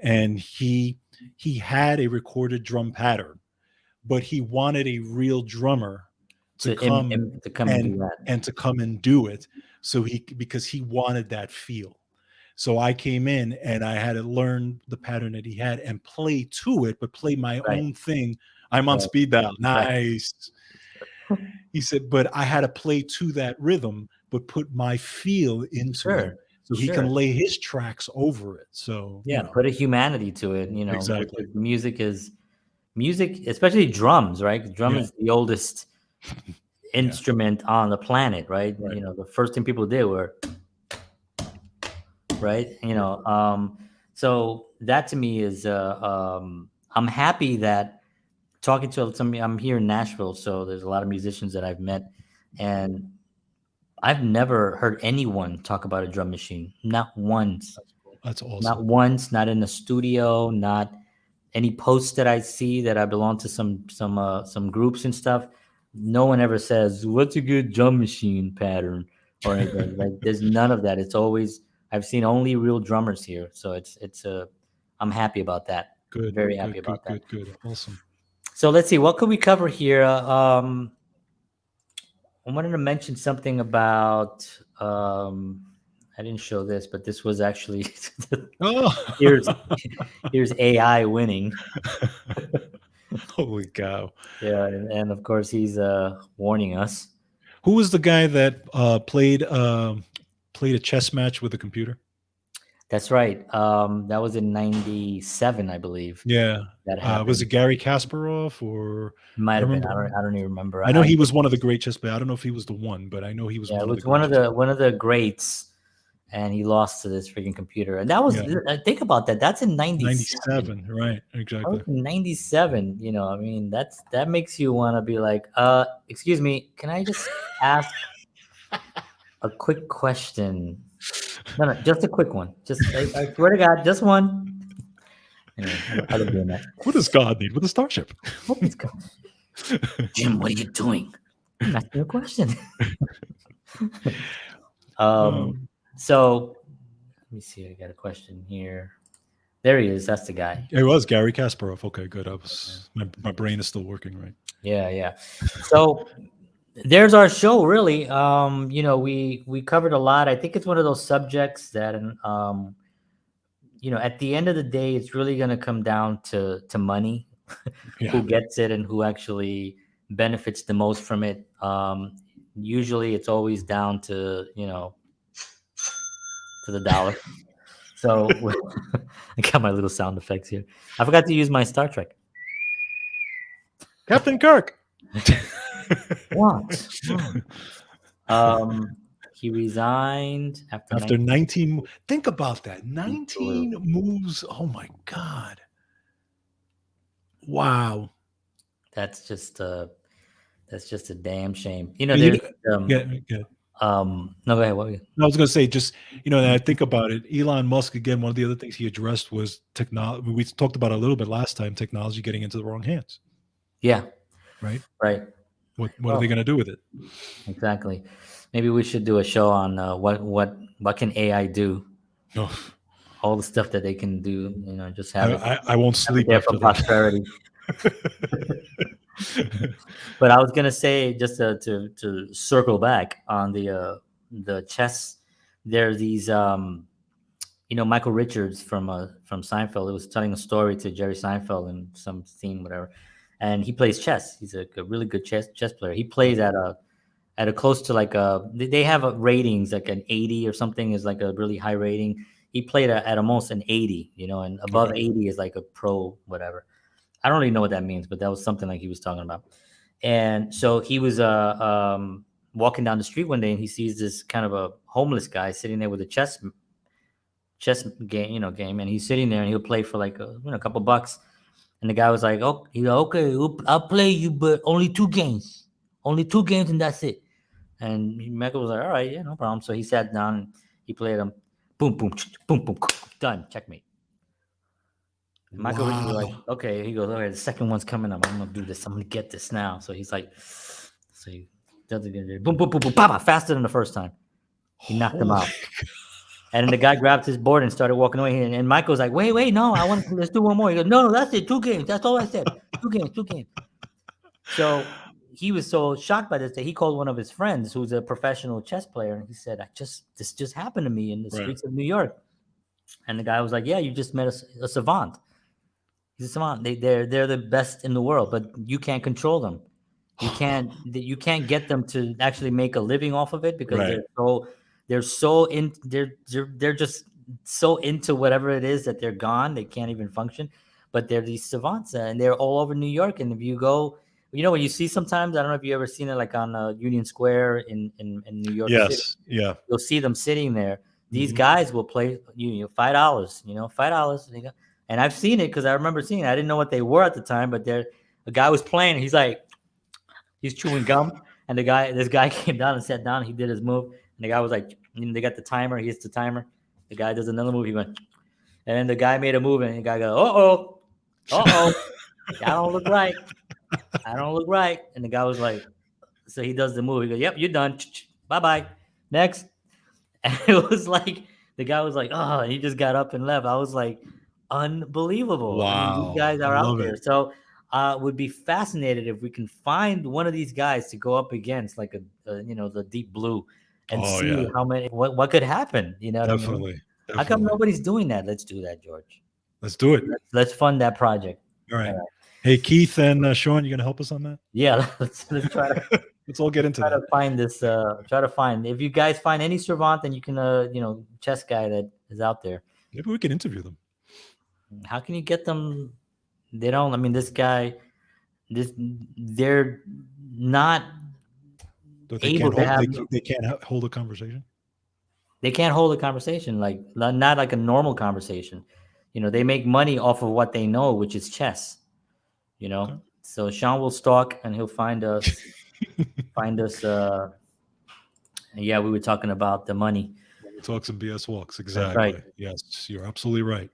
and he had a recorded drum pattern, but he wanted a real drummer to come To come and do that. and to come and do it. So because he wanted that feel. So I came in and I had to learn the pattern that he had and play to it, but play my Right. own thing I'm on So, speed dial. right. Nice. He said, but I had to play to that rhythm, but put my feel into it Sure, so he can sure. lay his tracks over it. So, Yeah, put a humanity to it, which exactly. is music, especially drums, right? Drum Yeah. is the oldest Yeah. instrument on the planet, right? Right. The first thing people did were, right? Yeah. So that to me is, I'm happy that talking to some, I'm here in Nashville, so there's a lot of musicians that I've met, and I've never heard anyone talk about a drum machine. Not once. That's cool. That's Not awesome. once, not in the studio, not any posts that I see that I belong to some groups and stuff. No one ever says, "What's a good drum machine pattern?" or anything. Like there's none of that. It's always I've seen only real drummers here. So I'm happy about that. Good, Very happy good, good, about that. good, good. Awesome. So let's see, what could we cover here? I wanted to mention something about I didn't show this, but this was actually Oh, here's here's AI winning. holy cow. Yeah, and of course he's warning us. Who was the guy that played a chess match with a computer? That's right. That was in '97, I believe. Yeah. That Was happened. it Gary Kasparov or Might I have been. remember I don't even remember. I know he was one of the great chess players. I don't know if he was the one, but I know he was Yeah, it one of the was great chess players. one of the greats, and he lost to this freaking computer. And that was Yeah. think about that. That's in '97. 97, right, That was exactly. in '97. I mean, that makes you want to be like, excuse me, can I just ask a quick question? No, no, just a quick one. Just I swear to God, just one. Anyway, I love doing that. What does God need with a starship? What is going? Jim, what are you doing? I'm asking you a question. um, Um, so let me see. I got a question here. There he is. That's the guy. it was Gary Kasparov. Okay, good. My brain is still working, right? Yeah, yeah. So there's our show. Really, we covered a lot. I think it's one of those subjects that, at the end of the day, it's really going to come down to money, Yeah. who gets it and who actually benefits the most from it. Usually, it's always down to the dollar. So I got my little sound effects here. I forgot to use my Star Trek. Captain Kirk. What? He resigned after After 19. 19, think about that. Deep Blue. 19 moves. Oh my God. Wow. That's just a damn shame. And you There's know, yeah, yeah. no, go ahead. What? I was going to say, just, and I think about it, Elon Musk, again, one of the other things he addressed was technology. We talked about it a little bit last time, technology getting into the wrong hands, Yeah, right? right. What are they Well, going to do with it? exactly. Maybe we should do a show on what can AI do? No, All the stuff that they can do. Just I won't have it sleep there after for posterity. that. But I was gonna say, just to circle back on the chess. There are these Michael Richards from Seinfeld. It was telling a story to Jerry Seinfeld in some scene, whatever, and he plays chess. He's a really good chess player. He plays at a close to like they have a ratings like an 80 or something is like a really high rating. He played at almost an 80, and above Okay. 80 is like a pro whatever. I don't really know what that means, but that was something like he was talking about. And so he was walking down the street one day, and he sees this kind of a homeless guy sitting there with a chess game, and he's sitting there, and he'll play for like a couple bucks. And the guy was like, "Oh, okay, I'll play you, but only two games, and that's it." And Michael was like, "All right, yeah, no problem." So he sat down and he played him, boom, boom, boom, boom, done, checkmate. And Michael Richards was like, Wow. "Okay." He goes, "All right, the second one's coming up. I'm gonna do this. I'm gonna get this now." So he's like, so he does it again, boom, boom, boom, boom, papa, faster than the first time. He knocked him Holy. out. And then the guy grabbed his board and started walking away. And Michael's like, "Wait, no, let's do one more." He goes, "No, that's it. Two games. That's all I said. Two games. So he was so shocked by this that he called one of his friends who's a professional chess player. And he said, this just happened to me in the Right. streets of New York. And the guy was like, "Yeah, you just met a savant." He's a savant. They're the best in the world, but you can't control them. You can't get them to actually make a living off of it because Right. they're just so into whatever it is that they're gone. They can't even function. But they're these savants, and they're all over New York. And if you go, when you see sometimes, I don't know if you ever seen it like on Union Square in New York City, Yes. Yeah. you'll see them sitting there. These Mhm. guys will play $5, $5. And I've seen it because I remember seeing it. I didn't know what they were at the time, but a guy was playing. And he's chewing gum, and this guy came down and sat down. He did his move, and the guy was like, they got the timer. He hits the timer. The guy does another move. He went, and then the guy made a move, and the guy goes, I don't look right. I don't look right. And the guy was like, so he does the move. He goes, yep, you're done. Bye bye. Next. And it was like the guy was like, oh, and he just got up and left. I was like, unbelievable. I mean, these Wow. guys I are out love it. there. So would be fascinated if we can find one of these guys to go up against like the deep blue and Oh, see yeah. what could happen. You know what I mean? Definitely. How come Definitely. nobody's doing that? Let's do that, George. Let's do it. Let's fund that project. All All right. right. Hey, Keith and Sean, you gonna help us on that? Yeah, let's try to Let's all get into try to that. find this. Try to find if you guys find any servant, then you can chess guy that is out there. Maybe we can interview them. How can you get them? They don't. I mean, this guy, they're not But they able can't to hold. have. They can't hold a conversation. They can't hold a conversation like not like a normal conversation. They make money off of what they know, which is chess. Okay. So Sean will stalk and he'll find us. Find us. Yeah, we were talking about the money. We talk some BS walks. That's right. Exactly. Yes, you're absolutely right.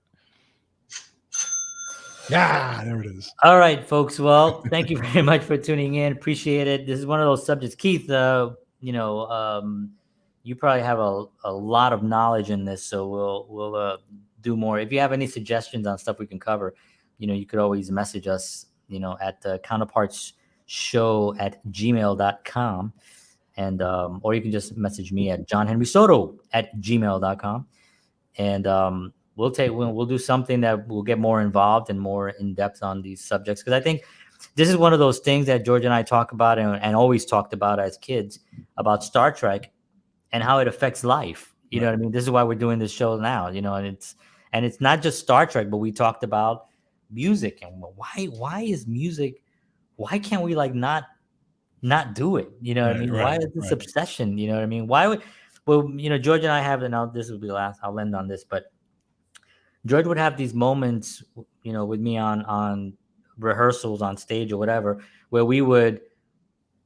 Yeah, there it is. All right, folks. Well, thank you very much for tuning in. Appreciate it. This is one of those subjects. Keith, you probably have a lot of knowledge in this, so we'll do more. If you have any suggestions on stuff we can cover, you could always message us, at counterpartsshow@gmail.com. And or you can just message me at johnhenrysoto@gmail.com. And we'll do something that will get more involved and more in depth on these subjects, because I think this is one of those things that George and I talk about and always talked about as kids about Star Trek and how it affects life. You know what I mean? This is why we're doing this show now. And it's not just Star Trek, but we talked about music and why is music? Why can't we not do it? You know what I mean? Why is this obsession? You know what I mean? Why would George and I have, and this will be last. I'll end on this, but George would have these moments, with me on rehearsals on stage or whatever, where we would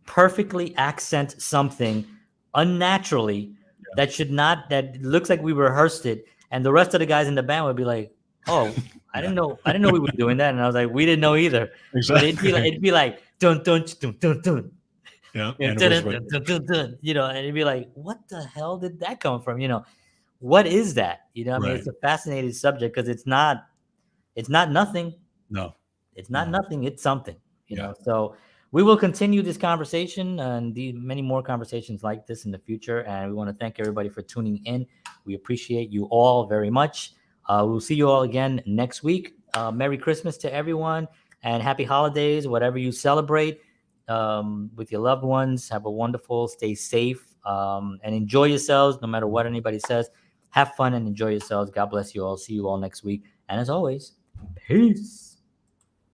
perfectly accent something unnaturally that looks like we rehearsed it, and the rest of the guys in the band would be like, "Oh, I didn't know we were doing that," and I was like, "We didn't know either." Exactly. But it'd be like dun dun dun dun dun. Yeah, And and it'd be like, what the hell did that come from? What is that? I mean, it's a fascinating subject because it's not nothing. No, it's not nothing. It's something, So we will continue this conversation and many more conversations like this in the future. And we want to thank everybody for tuning in. We appreciate you all very much. We'll see you all again next week. Merry Christmas to everyone and happy holidays, whatever you celebrate. With your loved ones, have a wonderful, stay safe, and enjoy yourselves no matter what anybody says. Have fun and enjoy yourselves. God bless you all. See you all next week. And as always, peace.